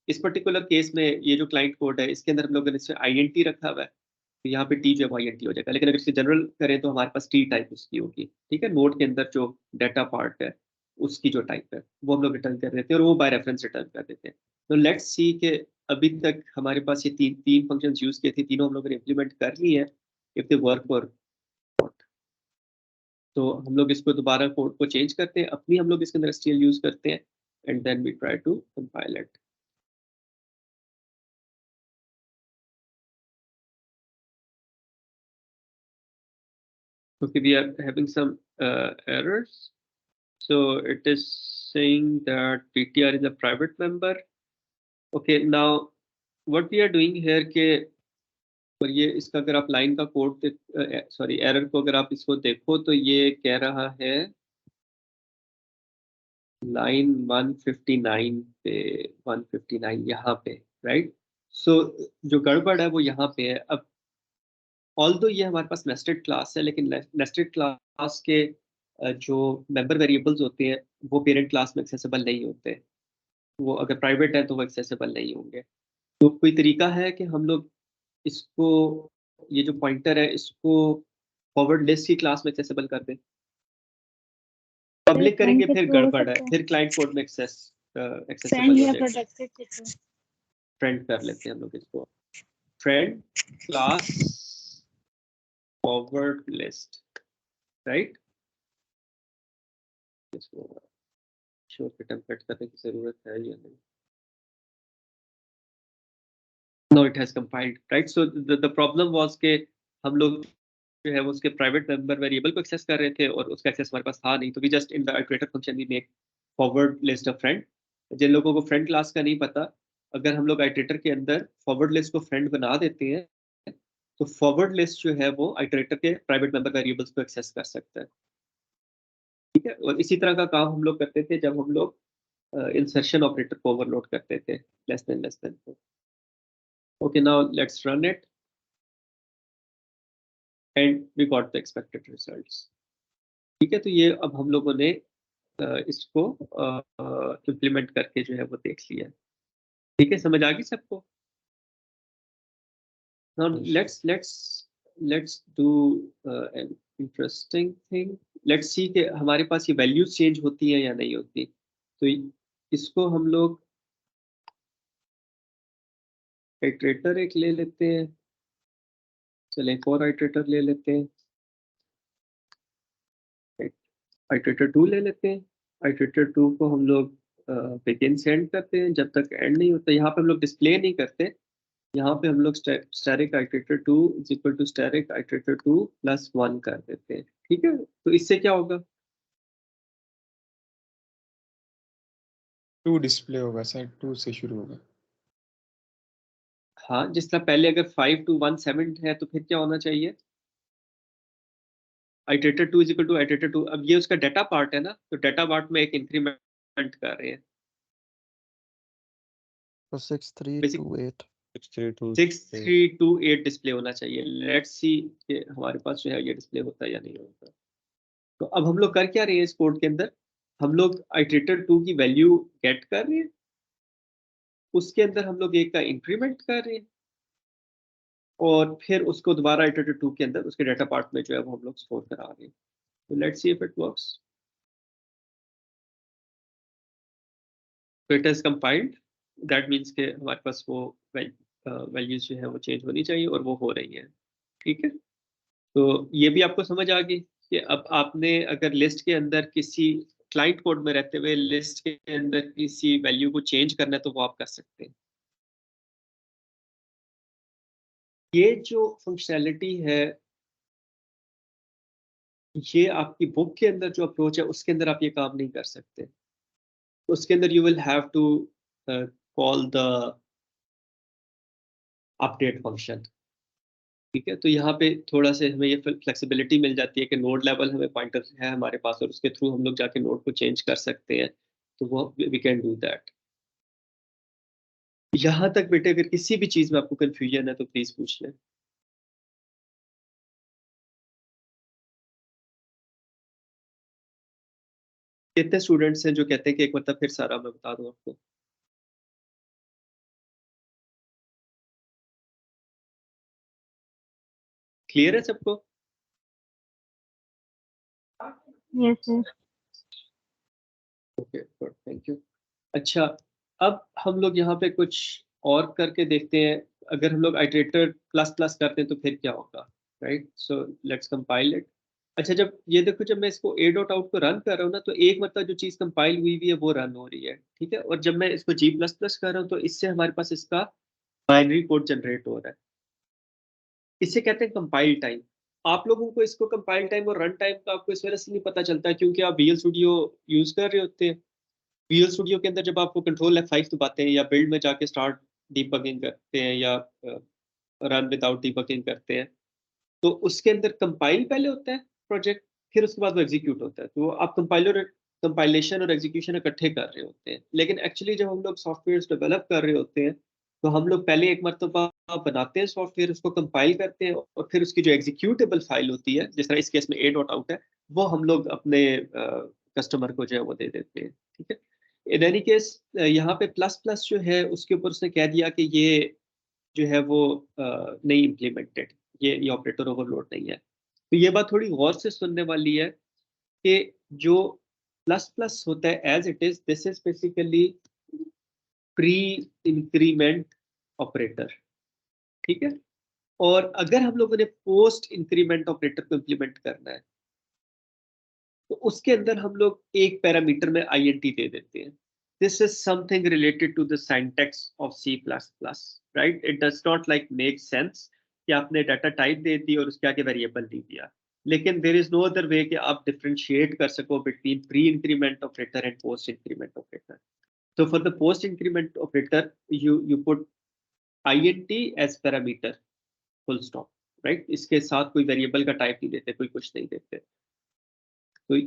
इस पर्टिकुलर केस में ये जो क्लाइंट कोड है इसके अंदर हम लोगों ने इसमें आईएनटी रखा हुआ है, तो यहाँ पे टी जो है आईएनटी हो जाएगा। लेकिन अगर इसे जनरल करें तो हमारे पास टी टाइप उसकी होगी, ठीक है? नोड के अंदर जो डाटा पार्ट है उसकी जो टाइप है वो हम लोग रिटर्न कर देते हैं, और वो बाय रेफरेंस रिटर्न कर देते हैं। तो लेट्स सी के अभी तक हमारे पास ये तीन फंक्शंस यूज किए थे, तीनों हम लोगों ने इंप्लीमेंट कर ली है। इफ दे वर्क और तो हम लोग इसको दोबारा कोड को चेंज करते हैं, अपनी हम लोग इसके अंदर STL यूज करते हैं, and then we try to compile it. Okay, we are having some errors. So it is saying that PTR is a private member. Okay, now what we are doing here के और ये इसका अगर आप line का code sorry error को अगर आप इसको देखो तो ये कह रहा है लाइन 159 पे, 159 यहाँ पे, राइट? सो जो गड़बड़ है वो यहाँ पे है। अब ऑल्दो ये हमारे पास नेस्टेड क्लास है, लेकिन नेस्टेड क्लास के जो मेंबर वेरिएबल्स होते हैं वो पेरेंट क्लास में एक्सेसिबल नहीं होते। वो अगर प्राइवेट है तो वो एक्सेसिबल नहीं होंगे। तो कोई तरीका है कि हम लोग इसको, ये जो पॉइंटर है इसको फॉरवर्ड लिस्ट की क्लास में एक्सेसिबल कर दें? पब्लिक करेंगे friend के फिर through हो गड़बड़ है, सकता है। फिर क्लाइंट कोड में फ्रेंड एक्सेसिबल हो या जाएगा। प्रोटेक्टेड के थ्रू। फ्रेंड कर लेते हैं हम लोग इसको, friend class forward list, right? इसको शो पे टेम्पलेट करने की जरूरत है या नहीं? No, it has compiled, right? So the problem was के हम लोग जो है वो उसके प्राइवेट मेंबर वेरिएबल को एक्सेस कर रहे थे और उसका एक्सेस हमारे पास था नहीं। तो we just in the iterator function we make forward list of friend. जिन लोगों को फ्रेंड क्लास का नहीं पता, अगर हम लोग आइटरेटर के अंदर फॉरवर्ड लिस्ट को फ्रेंड बना देते हैं तो फॉरवर्ड लिस्ट जो है वो आइटरेटर के प्राइवेट मेंबर वेरिएबल्स को एक्सेस कर सकता है, ठीक है? और इसी तरह का काम हम लोग करते थे जब हम लोग इंसर्शन ऑपरेटर को ओवरलोड करते थे, less than. Okay, now let's run it and we got the expected results, ठीक है? तो ये अब हम लोगों ने इसको इम्प्लीमेंट करके जो है वो देख लिया, ठीक है? समझ आ गई सबको? Now let's do an interesting thing. Let's see कि हमारे पास ये वैल्यूज चेंज होती है या नहीं होती। तो इसको हम लोग आइटरेटर एक ले लेते हैं, चले एक और आइटरेटर ले लेते हैं, आइटरेटर 2 ले लेते हैं। आइटरेटर 2 को हम लोग बिगिन से एंड करते हैं, जब तक एंड नहीं होता। यहाँ पे हम लोग डिस्प्ले नहीं करते, यहाँ पे हम लोग static iterator 2 is equal to static iterator 2 plus 1 कर देते हैं, ठीक है? तो इससे क्या होगा? 2 डिस्प्ले होगा सर, 2 से शुरू होगा। हाँ, जिस तरह पहले अगर 5 to 1 7 है तो फिर क्या होना चाहिए? Iterator 2 is equal to iterator 2। अब ये उसका डाटा पार्ट है ना, तो डाटा पार्ट में एक इंक्रीमेंट कर रहे हैं। तो 6 3 बेसिक 2 8 6328 डिस्प्ले होना चाहिए। लेट्स सी कि हमारे पास जो है ये डिस्प्ले होता है या नहीं होता। तो अब हम लोग कर क्या रहे हैं इस कोड के अंदर? हम लोग आइटरेटर 2 की वैल्यू गेट कर रहे हैं, उसके अंदर हम लोग एक का इंक्रीमेंट कर रहे हैं, और फिर उसको दोबारा इटरेटर 2 के अंदर उसके डाटा पार्ट में जो है वो हम लोग स्टोर करा रहे हैं। तो let's see if it works. तो it is compiled, that means के हमारे पास वो वैल्यूज जो है वो चेंज होनी चाहिए और वो हो रही हैं। ठीक है, तो ये भी आपको समझ आ गई कि अब आपने अगर लिस्ट के अंदर किसी क्लाइंट कोड में रहते हुए लिस्ट के अंदर किसी वैल्यू को चेंज करना है तो वो आप कर सकते हैं। ये जो फंक्शनैलिटी है, ये आपकी बुक के अंदर जो अप्रोच है उसके अंदर आप ये काम नहीं कर सकते। उसके अंदर you will have to call the update function. ठीक है, तो यहाँ पे थोड़ा से हमें ये फ्लेक्सिबिलिटी मिल जाती है कि नोड लेवल हमें पॉइंटर है हमारे पास और उसके थ्रू हम लोग जाके नोड को चेंज कर सकते हैं, तो वो वी कैन डू दैट। यहाँ तक बेटे अगर किसी भी चीज़ में आपको कंफ्यूजन है तो प्लीज़ पूछ लें। कितने स्टूडेंट्स हैं जो कहते हैं कि एक मतलब फिर सारा मैं बता दूं आपको? क्लियर है सबको? Yes, sir. Okay good, thank you. अच्छा, अब हम लोग यहाँ पे कुछ और करके देखते हैं। अगर हम लोग आइटरेटर प्लस प्लस करते हैं तो फिर क्या होगा, right? So let's compile it. अच्छा, जब ये देखो, जब मैं इसको a डॉट आउट को रन कर रहा हूँ ना, तो एक मतलब जो चीज़ कंपाइल हुई हुई है वो रन हो रही है, ठीक है। और जब मैं इसको g प्लस प्लस कर रहा हूँ तो इससे हमारे पास इसका बाइनरी कोड जनरेट हो रहा है। इसे कहते हैं कंपाइल टाइम। आप लोगों को इसको कंपाइल टाइम और रन टाइम का आपको इस वजह से नहीं पता चलता क्योंकि आप विजुअल स्टूडियो यूज कर रहे होते हैं। विजुअल स्टूडियो के अंदर जब आपको कंट्रोल F5 दबाते हैं या बिल्ड में जाके स्टार्ट डीबगिंग करते हैं या रन विदाउट डीबगिंग करते हैं, तो उसके अंदर कंपाइल पहले होता है प्रोजेक्ट, फिर उसके बाद वो एग्जीक्यूट होता है। तो आप कंपाइलेशन और एग्जीक्यूशन इकट्ठे कर रहे होते हैं। लेकिन एक्चुअली जब हम लोग सॉफ्टवेयर डेवलप कर रहे होते हैं तो हम लोग पहले एक मरतबा बनाते हैं सॉफ्टवेयर, उसको कंपाइल करते हैं और फिर उसकी जो एग्जीक्यूटेबल फाइल होती है, जिस तरह इस केस में a डॉट आउट है, वो हम लोग अपने कस्टमर को जो है वो दे देते हैं। ठीक है, इन एनी केस यहाँ पे प्लस प्लस जो है उसके ऊपर उसने कह दिया कि ये जो है वो नहीं इम्प्लीमेंटेड, ये ऑपरेटर ओवरलोड नहीं है। तो ये बात थोड़ी गौर से सुनने वाली है कि जो प्लस प्लस होता है as it is, this is basically pre increment operator. ठीक है, और अगर हम लोगों ने पोस्ट इंक्रीमेंट ऑपरेटर को इम्प्लीमेंट करना है तो उसके अंदर हम लोग एक पैरामीटर में INT दे देते हैं। This is something related to the syntax of C++, right? It does not like make sense कि आपने डाटा टाइप दे दी और उसके आगे वेरिएबल दे दिया। लेकिन there is no other way कि आप डिफरेंशिएट कर सको between pre increment operator and post increment operator. So for the post increment operator, you put INT as parameter, full stop, right? इसके साथ कोई वेरिएबल का टाइप नहीं देते, कोई कुछ नहीं देते। तो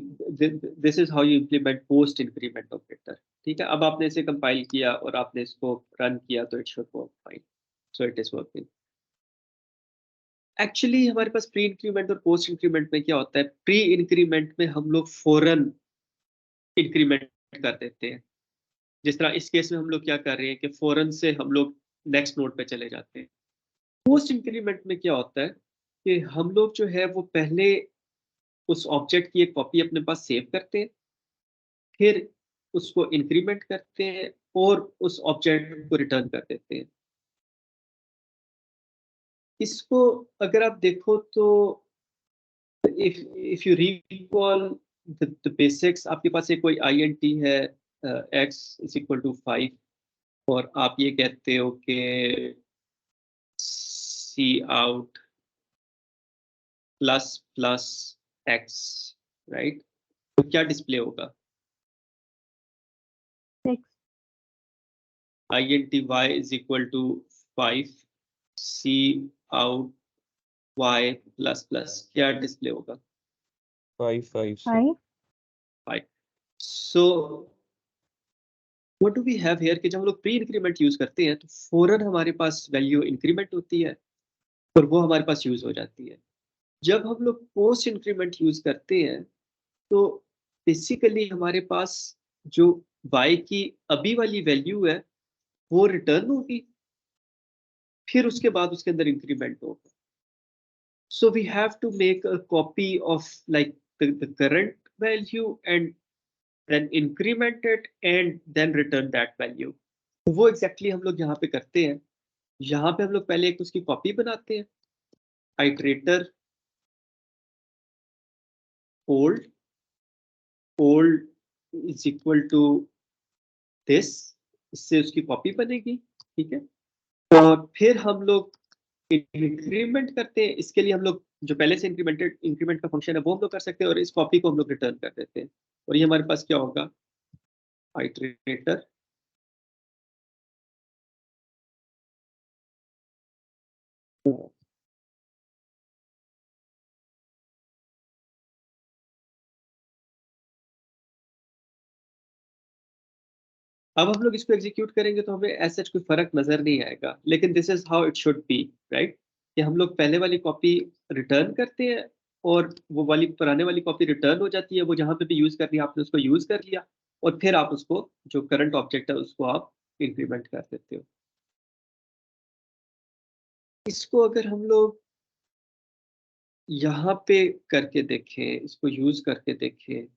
this is how you implement post increment operator. ठीक है, अब आपने इसे कंपाइल किया और आपने इसको रन किया तो it should work fine. So it is working. Actually हमारे पास प्री इंक्रीमेंट और पोस्ट इंक्रीमेंट में क्या होता है? प्री इंक्रीमेंट में हम लोग फौरन इंक्रीमेंट कर देते हैं। जिस तरह इस केस में हम लोग क्या कर रहे हैं कि फौरन से हम लोग नेक्स्ट नोड पे चले जाते हैं। पोस्ट इंक्रीमेंट में क्या होता है कि हम लोग जो है वो पहले उस ऑब्जेक्ट की एक कॉपी अपने पास सेव करते हैं, फिर उसको इंक्रीमेंट करते हैं और उस ऑब्जेक्ट को रिटर्न कर देते हैं। इसको अगर आप देखो तो if you recall the basics, आपके पास एक कोई INT है x इज इक्वल टू 5 और आप ये कहते हो कि C out plus plus x, right? तो क्या डिस्प्ले होगा? 6. int y is equal to 5 c out y plus plus क्या डिस्प्ले होगा? 5 5 5 5. So what do we have here कि जब हम लोग प्री इंक्रीमेंट यूज करते हैं तो फौरन हमारे पास वैल्यू इंक्रीमेंट होती है और वो हमारे पास यूज हो जाती है। जब हम लोग पोस्ट इंक्रीमेंट यूज करते हैं तो बेसिकली हमारे पास जो y की अभी वाली वैल्यू है वो रिटर्न होगी, फिर उसके बाद उसके अंदर इंक्रीमेंट होगा। So we have to make a copy of like the current value and then increment it and then return that value. तो वो exactly हम लोग यहाँ पे करते हैं। यहाँ पे हम लोग पहले एक उसकी कॉपी बनाते हैं, iterator old is equal to this, इससे उसकी कॉपी बनेगी, ठीक है। और फिर हम लोग इंक्रीमेंट करते हैं। इसके लिए हम लोग जो पहले से इंक्रीमेंट का फंक्शन है वो हम लोग कर सकते हैं और इस कॉपी को हम लोग रिटर्न कर देते हैं और ये हमारे पास क्या होगा, आइट्रेटर अब हम लोग इसको एग्जीक्यूट करेंगे तो हमें ऐसा कोई फर्क नजर नहीं आएगा, लेकिन this is how it should be, right. कि हम लोग पहले वाली कॉपी रिटर्न करते हैं और वो वाली पुराने वाली कॉपी रिटर्न हो जाती है, वो जहां पे भी यूज करनी है आपने उसको यूज कर लिया और फिर आप उसको जो करंट ऑब्जेक्ट है उसको आप इंक्रीमेंट कर देते हो। इसको अगर हम लोग यहाँ पे करके देखें, इसको यूज करके देखें,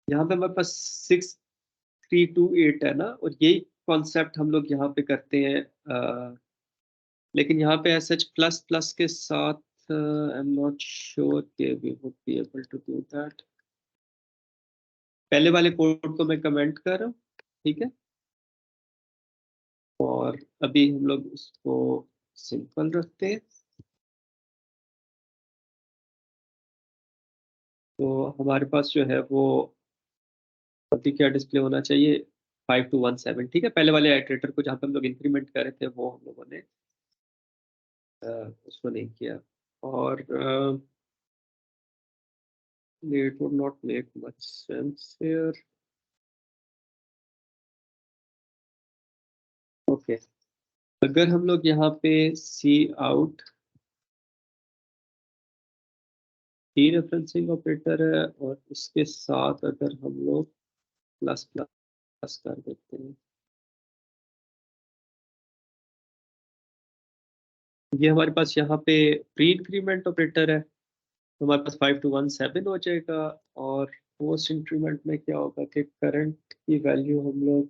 यहाँ पे हमारे पास 6328 है ना, और यही कॉन्सेप्ट हम लोग यहाँ पे करते हैं। लेकिन यहाँ पे सच प्लस प्लस के साथ आई एम नॉट श्योर कि we would be able to do that. पहले वाले कोड को मैं कमेंट कर रहा हूँ, ठीक है, और अभी हम लोग इसको सिंपल रखते हैं। तो हमारे पास जो है वो अभी क्या डिस्प्ले होना चाहिए, 5217, ठीक है। पहले वाले आइट्रेटर को जहाँ पे हम लोग इंक्रीमेंट कर रहे थे वो हम लोगों ने उसको नहीं किया, और it would not make much sense here. Okay, अगर हम लोग यहाँ पे सी आउट डीरेफरेंसिंग ऑपरेटर है और इसके साथ अगर हम लोग प्लस प्लस कर देते हैं, ये हमारे पास यहाँ पे प्री इंक्रीमेंट ऑपरेटर है तो हमारे पास 5217 हो जाएगा। और पोस्ट इंक्रीमेंट में क्या होगा कि करंट की वैल्यू हम लोग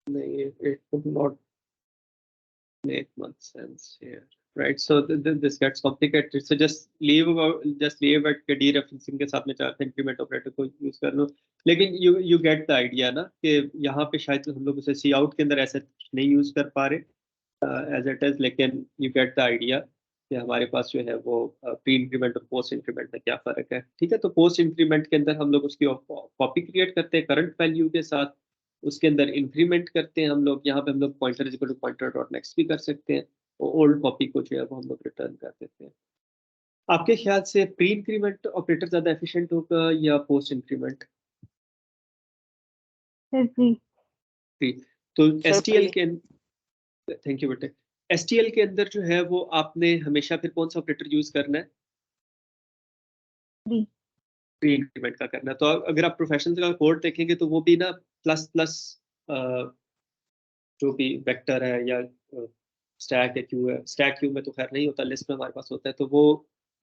नहीं, it would not make much sense here, right? So this gets complicated. So just leave at के dereferencing के साथ में चाहते हैं इंक्रीमेंट ऑपरेटर को यूज कर लो, लेकिन you get the idea ना कि यहाँ पे शायद हम लोग उसे सी आउट के अंदर ऐसे नहीं यूज कर पा रहे एज इट इज, लेकिन you get the idea कि हमारे पास जो है वो प्री इंक्रीमेंट और पोस्ट इंक्रीमेंट में क्या फर्क है, ठीक है। तो पोस्ट इंक्रीमेंट के अंदर हम लोग उसकी कॉपी क्रिएट करते हैं करंट वैल्यू के साथ, उसके अंदर इंक्रीमेंट करते हैं हम लोग। यहाँ पे हम लोग pointer equal to pointer dot next भी कर सकते हैं और ओल्ड कॉपी को जो है वो हम लोग रिटर्न कर देते हैं। आपके ख्याल से प्री इंक्रीमेंट ऑपरेटर ज्यादा एफिशिएंट होगा या पोस्ट इंक्रीमेंट? प्री। तो एसटीएल के, थैंक यू बेटे, एसटीएल के अंदर जो है वो आपने हमेशा फिर कौन सा ऑपरेटर यूज करना है? प्री इंक्रीमेंट का करना है। तो अगर आप प्रोफेशनल का कोड देखेंगे तो वो भी ना प्लस प्लस जो भी वेक्टर है या स्टैक है, क्यू है, स्टैक क्यू में तो खैर नहीं होता, लिस्ट में हमारे पास होता है, तो वो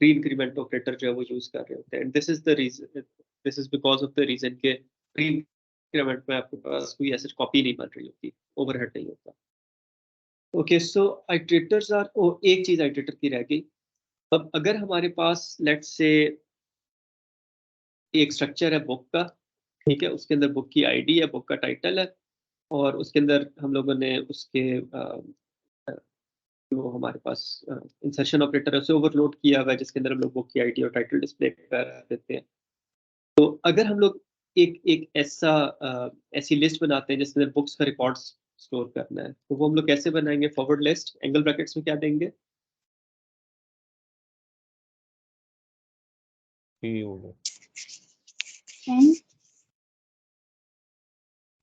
प्री इंक्रीमेंट ऑपरेटर जो है वो यूज कर रहे होते हैं। This is the reason, this is because of the reason के प्री इंक्रीमेंट में आपके पास कोई ऐसी कॉपी नहीं बन रही होती, ओवरहेड नहीं होता। ओके, सो आइट्रेटर्स आर, एक चीज आइट्रेटर की रह गई। अब अगर हमारे पास लेट्स से एक स्ट्रक्चर है बुक का ठीक है, उसके अंदर बुक की आईडी है, बुक का टाइटल है, और उसके अंदर हम लोगों ने उसके जो हमारे पास इंसर्शन ऑपरेटर है उसे ओवरलोड किया हुआ है, जिसके अंदर हम लोग बुक की आईडी और टाइटल डिस्प्ले कर देते हैं। तो अगर हम लोग एक एक ऐसी लिस्ट बनाते हैं जिसके अंदर बुक्स का रिकॉर्ड स्टोर करना है, तो वो हम लोग कैसे बनाएंगे? फॉरवर्ड लिस्ट एंगल ब्रैकेट्स में क्या देंगे? P होगा। And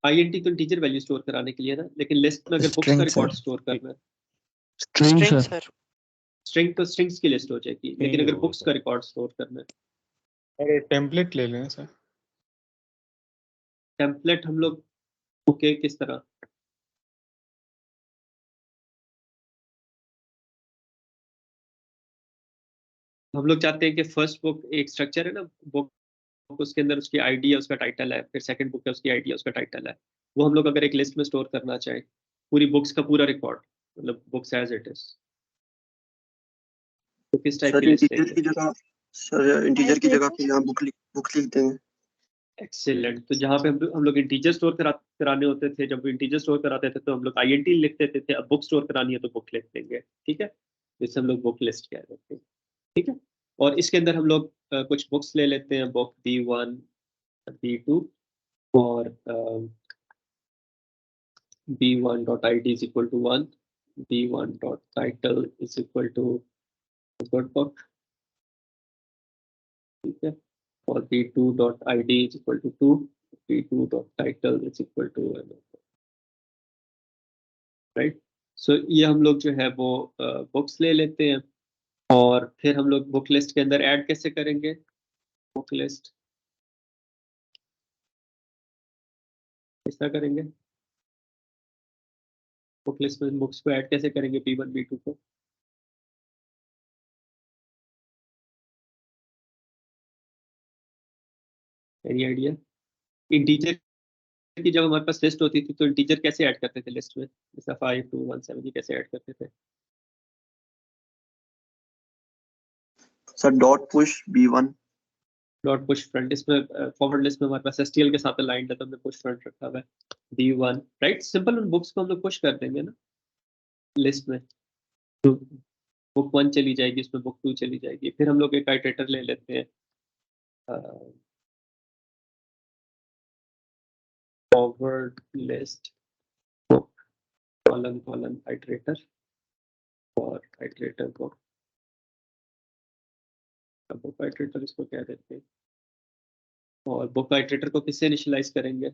आईएनटी तो इंटीजर वैल्यू स्टोर कराने के लिए ना, लेकिन लिस्ट में अगर बुक्स का String, रिकॉर्ड sir. स्टोर करना है, String, sir. स्ट्रिंग तो स्ट्रिंग्स की लिस्ट हो जाएगी, लेकिन अगर होगा बुक्स सर। का रिकॉर्ड स्टोर करना है, अरे टेम्पलेट ले लें सर। टेम्पलेट हम लोग ओके किस तरह? हम लोग चाहते हैं कि फर्स्ट बुक एक स्ट्रक्चर है ना, बुक उसके अंदर उसकी आईडी है, उसका टाइटल है, फिर सेकंड बुक है, उसकी आईडी है, उसका टाइटल है। वो हम लोग अगर एक लिस्ट में स्टोर करना चाहें, पूरी बुक्स का पूरा रिकॉर्ड, मतलब बुक्स एज इट इज, तो किस टाइप की लिस्ट देंगे? सर इंटीजर की जगह पे यहाँ बुक लिख देंगे। एक्सीलेंट। तो जहाँ पे हम लोग इंटीजर स्टोर कराने होते थे, जब इंटीजर स्टोर कराते थे तो हम लोग आईएनटी लिख देते थे, अब बुक स्टोर करानी है तो बुक लिख देंगे। ठीक है, जिससे हम लोग बुक लिस्ट कह देते हैं। ठीक है, और इसके अंदर हम लोग कुछ बुक्स ले लेते हैं, बुक B1 B2 और B1.id is equal to 1, B1.title is equal to good book, ठीक है, और B2.id is equal to 2, B2.title is equal to right. So ये हम लोग जो है वो बुक्स ले लेते हैं, और फिर हम लोग बुक लिस्ट के अंदर ऐड कैसे करेंगे? बुक लिस्ट किस तरह करेंगे? बुक लिस्ट में बुक्स को ऐड कैसे करेंगे B1 B2 को? Any idea? इंटीजर की जब हमारे पास लिस्ट होती थी तो इंटीजर कैसे ऐड करते थे लिस्ट में? जैसा 5 2 1 7 ये कैसे ऐड करते थे? Sir dot push B1। Dot push front, इसमें फॉरवर्ड लिस्ट में हमारे पास एसटीएल के साथ अलाइंड है तो हमने पुश फ्रंट रखा हुआ है B1, राइट। सिंपल, उन बुक्स को हम लोग पुश कर देंगे ना लिस्ट में, तो बुक 1 चली जाएगी, उसमें बुक 2 चली जाएगी। फिर हम लोग एक आइटरेटर ले लेते हैं, forward list book column column iterator, और आइटरेटर बुक आइटरेटर इसको क्या देते हैं, और बुक आइटरेटर को किससे इनिशियलाइज करेंगे?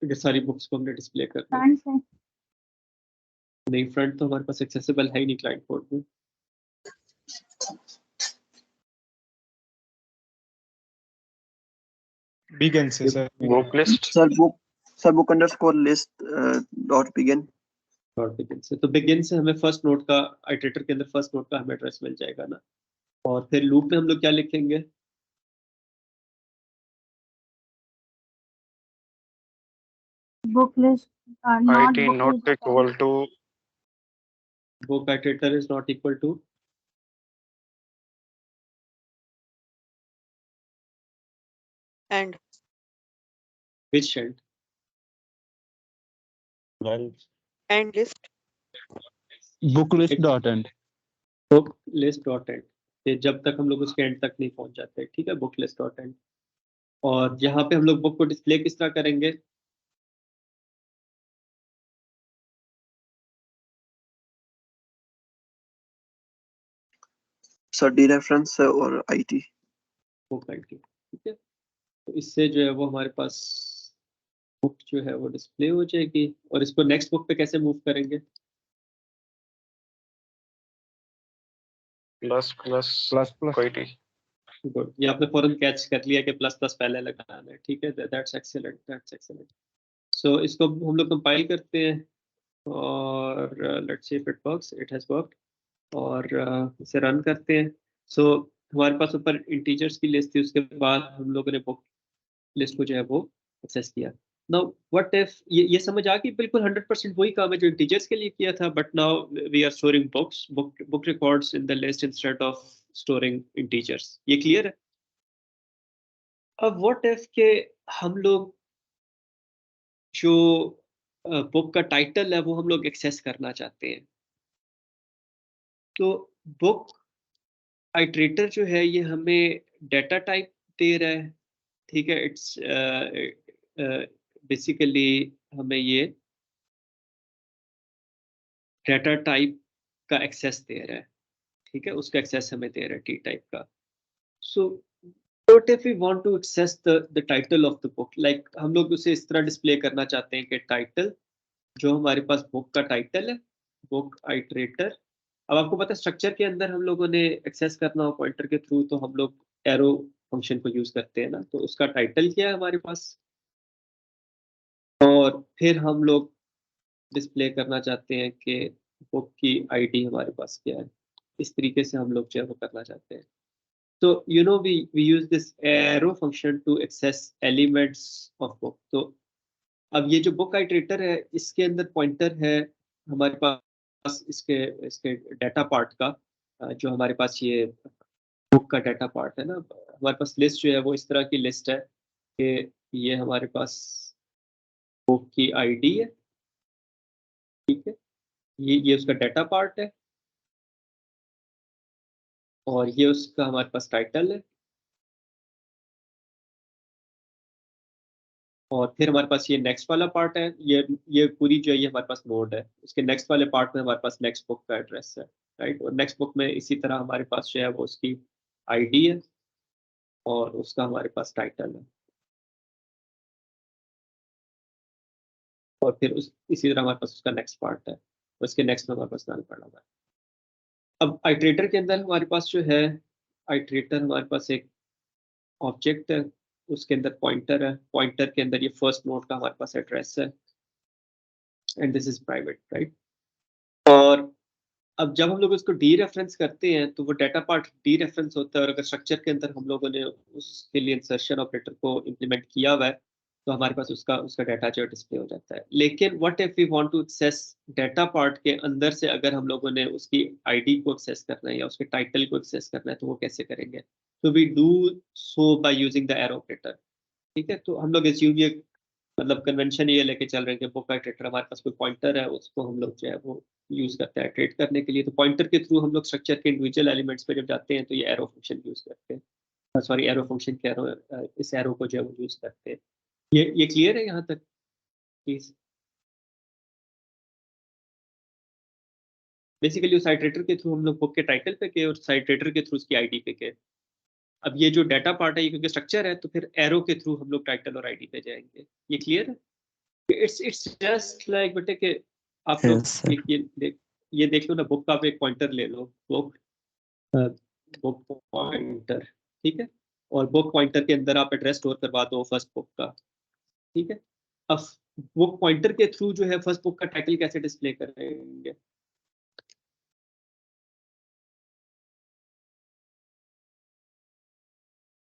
ये सारी बुक्स को हमने डिस्प्ले करना है। front से नहीं, फ्रंट तो हमारे पास एक्सेसिबल है ही नहीं क्लाइंट कोड में। बिगिन से sir. Book list sir book underscore list dot begin. Dot begin से, तो बिगिन से हमें फर्स्ट नोट का, आइटरेटर के अंदर फर्स्ट नोट का हमें एड्रेस मिल जाएगा ना। और फिर लूप में हम लोग क्या लिखेंगे? book list not ID book not list equal to book iterator is not equal to end which end? Null and list book list dot end. Book list dot end, ये जब तक हम लोग उसके एंड तक नहीं पहुंच जाते। ठीक है, बुक लिस्ट डॉट एंड। और यहाँ पे हम लोग बुक को डिस्प्ले किस तरह करेंगे? सर डी रेफरेंस और IT। Book ID. ठीक है, तो इससे जो है वो हमारे पास बुक जो है वो डिस्प्ले हो जाएगी। और इसको नेक्स्ट बुक पे कैसे मूव करेंगे? Plus plus plus plus ID। Good, ये आपने फौरन कैच कर लिया कि प्लस प्लस पहले लगाना है। ठीक है, दैट्स एक्सीलेंट, दैट्स एक्सीलेंट। सो इसको हम लोग कंपाइल करते हैं, और let's see if it works. It has worked, और इसे रन करते हैं। सो हमारे पास ऊपर इंटीजर्स की लिस्ट थी, उसके बाद हम लोगों ने बुक लिस्ट को जो है वो एक्सेस किया। नाउ व्हाट इफ ये समझ आ गई? बिल्कुल 100% वही काम है जो इंटीजर्स के लिए किया था, but now we are storing book records in the list instead of storing integers. ये क्लियर है? अब व्हाट इफ के हम लोग जो बुक का टाइटल है वो हम लोग एक्सेस करना चाहते हैं, तो बुक आइटरेटर जो है ये हमें डाटा टाइप दे रहा है, ठीक है। इट्स बेसिकली हमें ये डाटा टाइप का एक्सेस दे रहा है, ठीक है, उसका एक्सेस हमें दे रहा है टी टाइप का। सो what if we want to access the title of the book, like हम लोग उसे इस तरह डिस्प्ले करना चाहते हैं कि टाइटल जो हमारे पास बुक का टाइटल है, बुक आइटरेटर। अब आपको पता है स्ट्रक्चर के अंदर हम लोगों ने एक्सेस करना हो पॉइंटर के थ्रू, तो हम लोग एरो फंक्शन को यूज करते हैं ना, तो उसका टाइटल क्या है हमारे पास, और फिर हम लोग डिस्प्ले करना चाहते हैं कि बुक की आईडी हमारे पास क्या है। इस तरीके से हम लोग जो है वो करना चाहते हैं। So you know we use this arrow function to access elements of book. तो अब ये जो book iterator है इसके अंदर पॉइंटर है हमारे पास इसके इसके डाटा पार्ट का, जो हमारे पास ये बुक का डाटा पार्ट है ना, हमारे पास लिस्ट जो है वो इस तरह की लिस्ट है कि ये हमारे पास बुक की आईडी है, ठीक है, ये उसका डाटा पार्ट है, और ये उसका हमारे पास टाइटल है, और फिर हमारे पास ये नेक्स्ट वाला पार्ट है, ये पूरी जो है ये हमारे पास नोड है, उसके नेक्स्ट वाले पार्ट में हमारे पास नेक्स्ट बुक का एड्रेस है, राइट। और नेक्स्ट बुक में इसी तरह हमारे पास जो है वो उसकी आईडी है और उसका हमारे पास टाइटल है, और फिर इसी तरह हमारे पास उसका नेक्स्ट पार्ट है, उसके नेक्स्ट में हमारे पास नाम पड़ा हुआ है। अब आइटरेटर के अंदर हमारे पास जो है, आइटरेटर हमारे पास एक ऑब्जेक्ट है, उसके अंदर पॉइंटर है, पॉइंटर के अंदर ये फर्स्ट नोड का हमारे पास एड्रेस है, and this is private, right. और अब जब हम लोग उसको डी रेफरेंस करते हैं तो वो डाटा पार्ट डी रेफरेंस होता है, और अगर स्ट्रक्चर के अंदर हम लोगों ने उसके लिए इंसर्शन ऑपरेटर को इम्प्लीमेंट किया हुआ है तो हमारे पास उसका डाटा जो डिस्प्ले हो जाता है। लेकिन what if we want to access data part के अंदर से, अगर हम लोगों ने उसकी आईडी को एक्सेस करना है या उसके टाइटल को एक्सेस करना है, तो वो कैसे करेंगे? तो we do so by using the arrow operator, ठीक है। तो हम लोग एज्यूम ये मतलब कन्वेंशन ये लेके चल रहे हैं कि बुक आइटरेटर हमारे पास कोई पॉइंटर है, उसको हम लोग जो है वो यूज करते हैं आइटरेट करने के लिए। तो पॉइंटर के थ्रू हम लोग स्ट्रक्चर के इंडिविजुअल एलिमेंट्स पे जब जाते हैं तो ये एरो फंक्शन यूज करते हैं, सॉरी एरो फंक्शन के एरो, इस एरो को जो है वो यूज करते हैं। ये क्लियर है यहाँ तक प्लीज? बेसिकली उस आइटरेटर के थ्रू हम लोग बुक के टाइटल पे गए और आइटरेटर के थ्रू उसकी आईडी पे गए। अब ये जो डाटा पार्ट है ये क्योंकि स्ट्रक्चर है, तो फिर एरो के थ्रू हम लोग टाइटल और आईडी पे जाएंगे। ये क्लियर है? इट्स जस्ट लाइक बेटे कि आप लोग ये देख लो ना, बुक का आप एक पॉइंटर ले लो, बुक पॉइंटर, ठीक है, और बुक पॉइंटर के अंदर आप एड्रेस स्टोर करवा दो फर्स्ट बुक का, ठीक है। अब बुक पॉइंटर के थ्रू जो है फर्स्ट बुक का टाइटल कैसे डिस्प्ले करेंगे?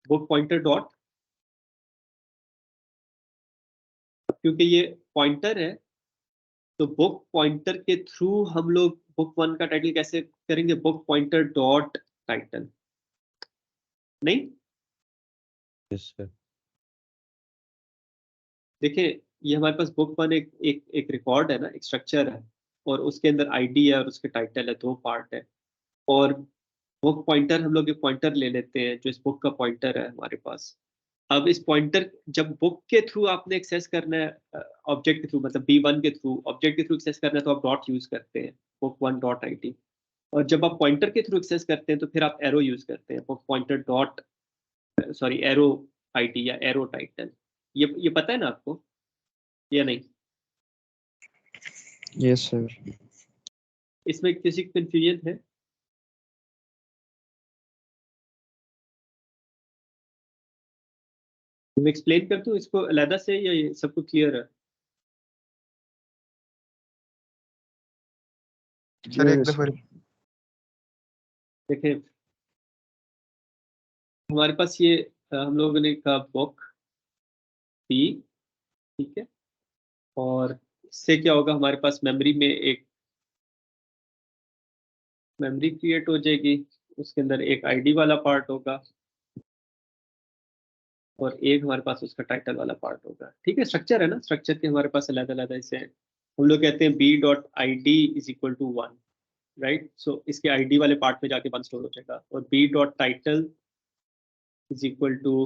बुक पॉइंटर डॉट, क्योंकि ये पॉइंटर है तो बुक पॉइंटर के थ्रू हम लोग बुक वन का टाइटल कैसे करेंगे? बुक पॉइंटर डॉट टाइटल, नहीं? Yes sir. देखिए ये हमारे पास बुक वन एक रिकॉर्ड है ना, एक स्ट्रक्चर है, और उसके अंदर आईडी है और उसके टाइटल है, दो पार्ट है। और बुक पॉइंटर हम लोग एक पॉइंटर ले लेते हैं जो इस बुक का पॉइंटर है हमारे पास। अब इस पॉइंटर जब बुक के थ्रू आपने एक्सेस करना है ऑब्जेक्ट के थ्रू, मतलब B1 के थ्रू ऑब्जेक्ट के थ्रू एक्सेस करना है, तो आप डॉट यूज करते हैं, बुक वन डॉट आईडी। और जब आप पॉइंटर के थ्रू एक्सेस करते हैं तो फिर आप एरो यूज करते हैं, book pointer dot sorry arrow ID या एरो टाइटल। ये पता है ना आपको या नहीं? Yes sir. इसमें किसी कंफ्यूजन है? मैं एक्सप्लेन कर दूं इसको अलग से या ये सबको क्लियर है? सर एक दफा देखिए हमारे पास ये हम लोगों ने कहा बुक बी, ठीक है, और इससे क्या होगा, हमारे पास मेमोरी में एक मेमोरी क्रिएट हो जाएगी, उसके अंदर एक आईडी वाला पार्ट होगा और एक हमारे पास उसका टाइटल वाला पार्ट होगा। ठीक है, स्ट्रक्चर है ना, स्ट्रक्चर के हमारे पास अलग अलग ऐसे हैं। हम लोग कहते हैं b.id is equal to 1, right. So इसके आईडी वाले पार्ट में जाके 1 स्टोर हो जाएगा और b.title इज इक्वल टू,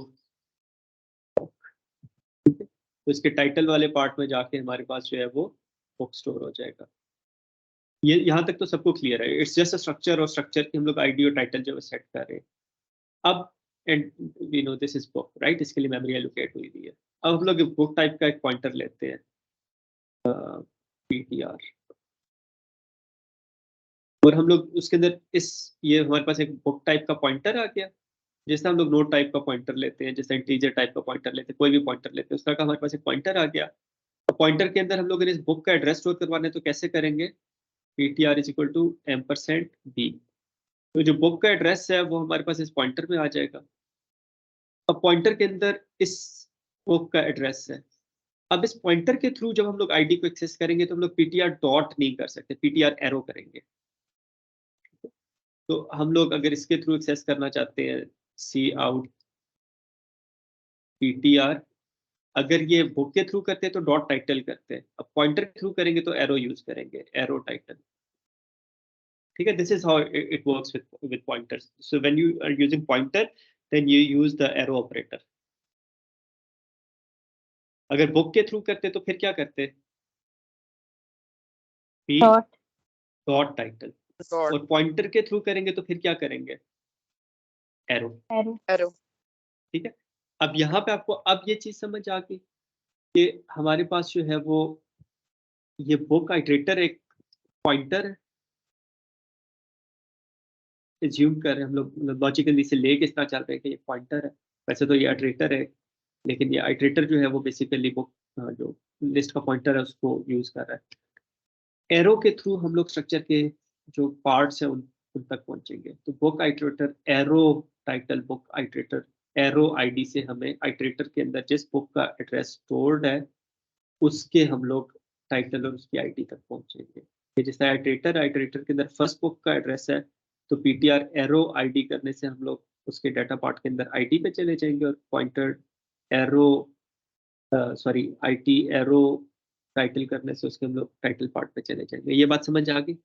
तो इसके टाइटल वाले पार्ट में जाके हमारे पास जो है वो बुक स्टोर हो जाएगा। ये यहाँ तक तो सबको क्लियर है। इट्स जस्ट अ स्ट्रक्चर, और स्ट्रक्चर की हम लोग आईडी और टाइटल जो है सेट कर रहे हैं। अब and we know this is book, right, इसके लिए मेमोरी एलोकेट हुई हुई है। अब हम लोग बुक टाइप का एक पॉइंटर लेते हैं ptr, और हम लोग उसके अंदर ये हमारे पास एक बुक टाइप का पॉइंटर आ गया। जैसे हम लोग नोट टाइप का पॉइंटर लेते हैं, जैसे इंटीजर टाइप का पॉइंटर लेते हैं, कोई भी पॉइंटर लेते हैं, उस तरह का हमारे पास एक पॉइंटर आ गया। पॉइंटर के अंदर हम लोग इस बुक का एड्रेस स्टोर करवाना है तो कैसे करेंगे, ptr is equal to %b। तो जो बुक का एड्रेस है वो हमारे पास इस पॉइंटर में आ जाएगा। अब पॉइंटर के अंदर इस बुक का एड्रेस है। अब इस पॉइंटर के थ्रू जब हम लोग आईडी को एक्सेस करेंगे तो हम लोग ptr डॉट नहीं कर सकते, ptr एरो करेंगे। तो हम लोग अगर इसके थ्रू एक्सेस करना चाहते हैं cout ptr, अगर ये बुक के थ्रू करते हैं तो डॉट टाइटल करते हैं, अब पॉइंटर के थ्रू करेंगे तो एरो यूज करेंगे, एरो टाइटल। ठीक है, this is how it works with pointers. So when you are using pointer then you use the arrow operator. अगर बुक के थ्रू करते तो फिर क्या करते, p डॉट टाइटल, और पॉइंटर के थ्रू करेंगे तो फिर क्या करेंगे, एरो। एरो। ठीक है, अब यहाँ पे आपको अब ये चीज समझ आ गई कि हमारे पास जो है वो ये बुक आइटरेटर एक पॉइंटर है। एज्यूम कर रहे हैं हम लोग लॉजिकली से ले किस तरह चल रहे हैं कि ये पॉइंटर है, वैसे तो ये आइटरेटर है, लेकिन ये आइटरेटर जो है वो बेसिकली बुक जो लिस्ट का पॉइंटर है उसको यूज कर रहा है। एरो के थ्रू हम लोग स्ट्रक्चर के जो पार्ट्स हैं उन तक पहुंचेंगे। तो book iterator arrow title book iterator arrow ID से हमें आइटरेटर के अंदर जिस बुक का एड्रेस स्टोर्ड है उसके हम लोग टाइटल और उसकी आईडी तक पहुंचेंगे। जैसे आइटरेटर के अंदर फर्स्ट बुक का एड्रेस है तो ptr एरो आईडी करने से हम लोग उसके डाटा पार्ट के अंदर आईडी पे चले जाएंगे, और pointer arrow IT arrow title करने से उसके हम लोग टाइटल पार्ट पे चले जाएंगे। ये बात समझ आ गई?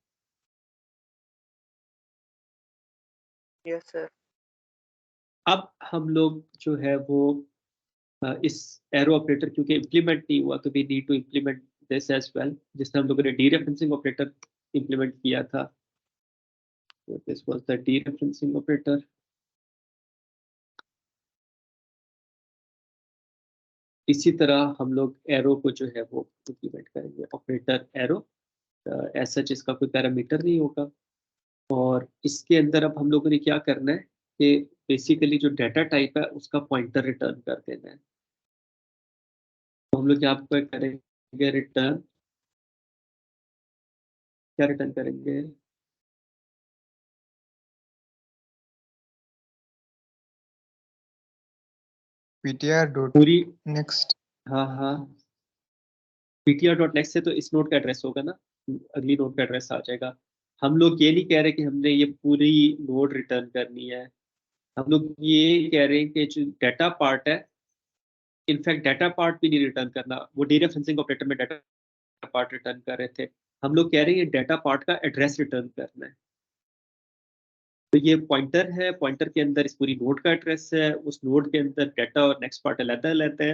Yes sir. अब हम लोग जो है वो इस एरो ऑपरेटर क्योंकि इम्प्लीमेंट नहीं हुआ तो we need to implement this as well, जिसने हम लोगों ने डीरेफरेंसिंग ऑपरेटर इम्प्लीमेंट किया था। This was the dereferencing operator. इसी तरह हम लोग एरो को जो है वो इम्प्लीमेंट करेंगे, ऑपरेटर एरो। ऐसा जिसका कोई पैरामीटर नहीं होगा, और इसके अंदर अब हम लोगों ने क्या करना है कि बेसिकली जो डाटा टाइप है उसका पॉइंटर रिटर्न कर देना है। तो हम लोग यहाँ पर करेंगे रिटर्न, क्या रिटर्न करेंगे, ptr dot पूरी, next। हाँ हाँ, ptr डॉट नेक्स्ट से तो इस नोड का एड्रेस होगा ना, अगली नोड का एड्रेस आ जाएगा। हम लोग ये नहीं कह रहे कि हमने ये पूरी नोड रिटर्न करनी है, हम लोग ये कह रहे हैं कि जो डाटा पार्ट है, इनफैक्ट डाटा पार्ट भी नहीं रिटर्न करना, वो डीरेफरेंसिंग ऑपरेटर में डाटा पार्ट रिटर्न कर रहे थे, हम लोग कह रहे हैं डाटा पार्ट का एड्रेस रिटर्न करना है। तो ये पॉइंटर है, पॉइंटर के अंदर इस पूरी नोड का एड्रेस है, उस नोड के अंदर डाटा और नेक्स्ट पार्ट अलग है।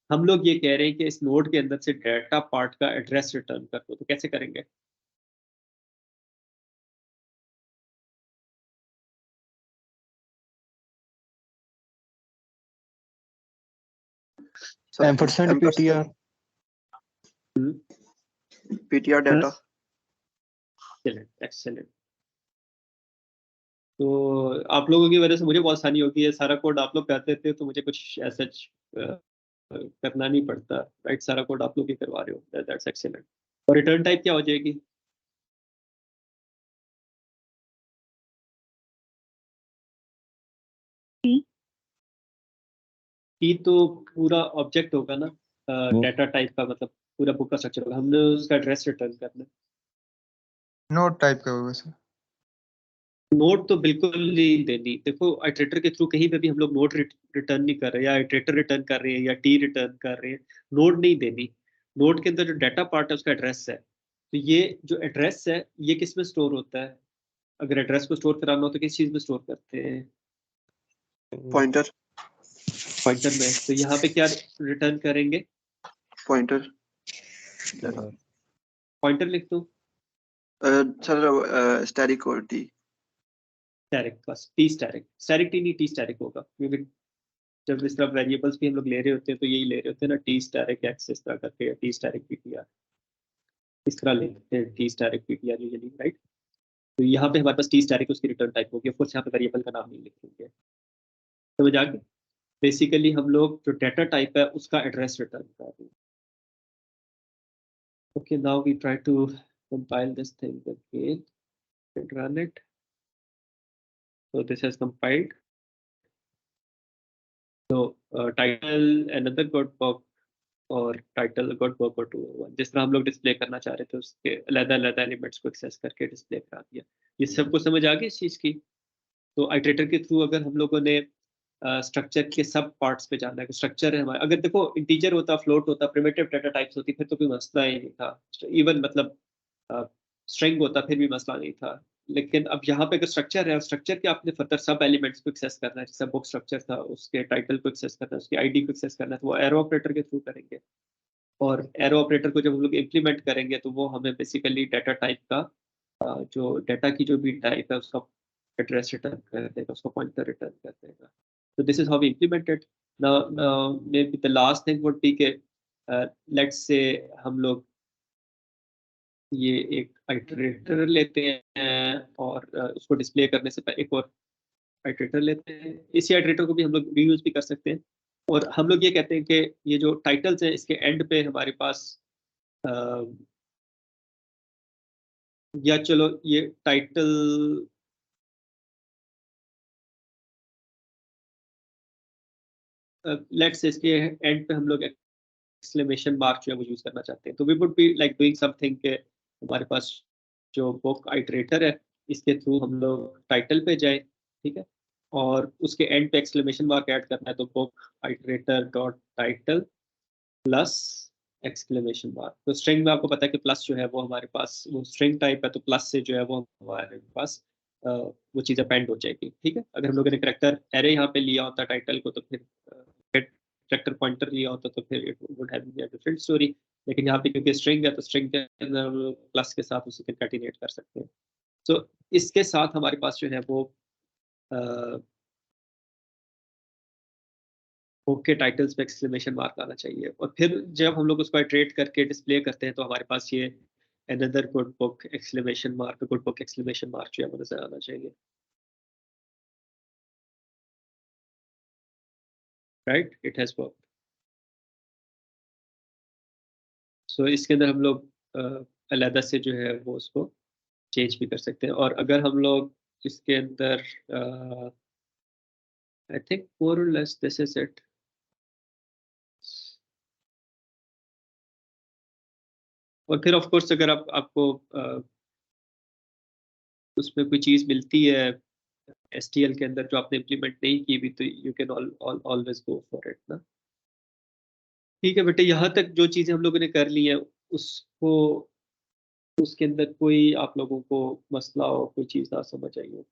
हम लोग ये कह रहे हैं कि इस नोड के अंदर से डाटा पार्ट का एड्रेस रिटर्न कर दो, तो कैसे करेंगे, ampersand ptr ptr data। Excellent. तो आप लोगों की वजह से मुझे बहुत आसानी होगी, ये सारा कोड आप लोग करते थे तो मुझे कुछ ऐसा करना नहीं पड़ता, राइट, सारा कोड आप लोग ही करवा रहे हो, दैट्स एक्सीलेंट। और रिटर्न टाइप क्या हो जाएगी, की तो पूरा ऑब्जेक्ट होगा ना, डाटा टाइप का मतलब पूरा बुक का स्ट्रक्चर होगा, हमने उसका एड्रेस रिटर्न करना है। नोट टाइप का होगा सर। नोट तो बिल्कुल नहीं देनी। देखो आइटरेटर के थ्रू कहीं पे भी हम लोग नोट रिटर्न नहीं कर रहे, या आइटरेटर रिटर्न कर रहे हैं या टी रिटर्न कर रहे हैं, नोट नहीं देनी। नोट के अंदर जो डाटा पार्ट है उसका एड्रेस है, तो ये जो एड्रेस है ये किस में स्टोर होता है? अगर एड्रेस को स्टोर कराना हो तो किस चीज में स्टोर करते हैं? पॉइंटर पॉइंटर में। तो यहाँ पे क्या रिटर्न करेंगे? पॉइंटर पॉइंटर लिख दो सर स्टैटिक और टी स्टैटिक, बस टी स्टैटिक। स्टैटिक टी नहीं, टी स्टैटिक होगा, क्योंकि जब इस तरह वेरिएबल्स भी हम लोग ले रहे होते हैं तो यही ले रहे होते हैं ना, टी स्टैटिक एक्स इस तरह करके, टी स्टैटिक पीटीआर इस तरह लेते हैं, T static PTR usually, right. तो यहाँ पे हमारे पास टी स्टैटिक उसकी रिटर्न टाइप होगी। ऑफ कोर्स यहाँ पे वेरिएबल का नाम नहीं लिखेंगे, समझ आ गई? बेसिकली हम लोग जो डाटा टाइप है उसका एड्रेस रिटर्न कर रहे हैं। Okay, now we try to compile this thing again and run it. So this has compiled. So title another good book और title good book और 201, जिस तरह हम लोग डिस्प्ले करना चाह रहे थे उसके अलग-अलग एलिमेंट्स को एक्सेस करके डिस्प्ले करा दिया। ये सबको समझ आ गई इस चीज़ की? तो आइटरेटर के थ्रू अगर हम लोगों ने स्ट्रक्चर के सब पार्ट्स पे जाना है, स्ट्रक्चर है हमारा, अगर देखो इंटीजर होता, फ्लोट होता, प्रिमिटिव डाटा टाइप्स होती, फिर तो कोई मसला ही नहीं था। इवन मतलब स्ट्रिंग होता फिर भी मसला नहीं था। लेकिन अब यहाँ पे अगर स्ट्रक्चर है, स्ट्रक्चर के आपने फर्दर सब एलिमेंट्स को एक्सेस करना है, जैसे बुक स्ट्रक्चर था उसके टाइटल को एक्सेस करना है, उसकी आईडी को एक्सेस करना है, तो वो एरो ऑपरेटर के थ्रू करेंगे। और एरो ऑपरेटर को जब हम लोग इम्प्लीमेंट करेंगे तो वो हमें बेसिकली डाटा टाइप का जो डाटा की जो भी टाइप है उसका एड्रेस रिटर्न कर देगा, उसका पॉइंटर रिटर्न कर देगा। So this is how we implement it. Now maybe the last thing would be कि let's say हम लोग ये एक आइटरेटर लेते हैं और उसको डिस्प्ले करने से पहले एक और आइटरेटर लेते हैं। इसी आइटरेटर को भी हम लोग रीयूज भी कर सकते हैं। और हम लोग ये कहते हैं कि ये जो टाइटल्स हैं इसके एंड पे हमारे पास या चलो ये टाइटल लेट्स से इसके एंड पे हम लोग एक्सक्लेमेशन मार्क जो है वो यूज करना चाहते हैं, तो we would be like doing something के हमारे पास जो बुक आइटरेटर है इसके थ्रू हम लोग टाइटल पे जाए, ठीक है, और उसके एंड पे एक्सक्लेमेशन मार्क ऐड करना है, तो book iterator dot title plus exclamation mark. तो स्ट्रिंग में आपको पता है कि प्लस जो है वो हमारे पास वो स्ट्रिंग टाइप है, तो प्लस से जो है वो हमारे पास वो चीज़ अपेंड हो जाएगी, ठीक है। अगर हम लोगों ने करेक्टर एरे यहाँ पे लिया होता टाइटल को तो फिर करेक्टर पॉइंटर लिया होता तो फिर it would have been a different story. लेकिन यहाँ पे क्योंकि स्ट्रिंग है तो स्ट्रिंग के अंदर प्लस के साथ उसे कंकैटिनेट कर सकते हैं। तो इसके साथ हमारे पास जो है वो बुक के टाइटल्स पे एक्सक्लेमेशन मार्क आना चाहिए, और फिर जब हम लोग उसको इटरेट करके डिस्प्ले करते हैं तो हमारे पास ये another good book exclamation mark, good book exclamation mark जो है वो नजर आना चाहिए, right? It has work. So इसके अंदर हम लोग अलग से जो है वो उसको चेंज भी कर सकते हैं। और अगर हम लोग इसके अंदर आई थिंक मोर और लेस दिस इज इट। और फिर ऑफ कोर्स अगर आपको उसमें कोई चीज़ मिलती है STL के अंदर जो आपने इम्प्लीमेंट नहीं की भी, तो you can always go for it ना। ठीक है बेटे, यहाँ तक जो चीज़ें हम लोगों ने कर ली है उसको उसके अंदर कोई आप लोगों को मसला हो, कोई चीज़ ना समझ आई हो?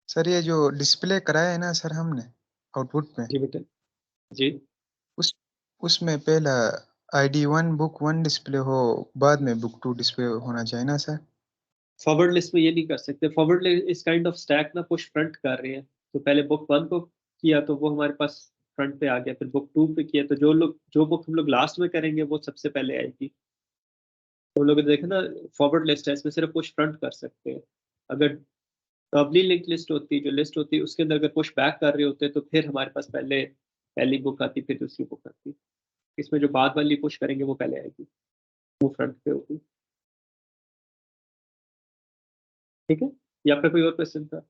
सर ये जो डिस्प्ले कराया है ना सर हमने आउटपुट में, जी बेटे जी। उसमें पहला ID1 बुक 1 डिस्प्ले हो, बाद में बुक 2 डिस्प्ले होना चाहिए ना सर? फॉरवर्ड लिस्ट में ये नहीं कर सकते। फॉरवर्ड लिस्ट इस काइंड ऑफ स्टैक ना पुश फ्रंट कर रहे हैं, तो पहले बुक 1 को किया तो वो हमारे पास फ्रंट पे आ गया, फिर बुक 2 पे किया तो जो बुक हम लोग लास्ट में करेंगे वो सबसे पहले आएगी। तो लोग देखे ना, फॉरवर्ड लिस्ट है इसमें सिर्फ पुश फ्रंट कर सकते हैं। अगर डबली लिंक लिस्ट होती, जो लिस्ट होती उसके अंदर अगर पुश बैक कर रहे होते तो फिर हमारे पास पहले पहली बुक आती फिर दूसरी बुक आती। इसमें जो बाद वाली पुश करेंगे वो पहले आएगी, वो फ्रंट पे होगी, ठीक है। या फिर कोई और क्वेश्चन था?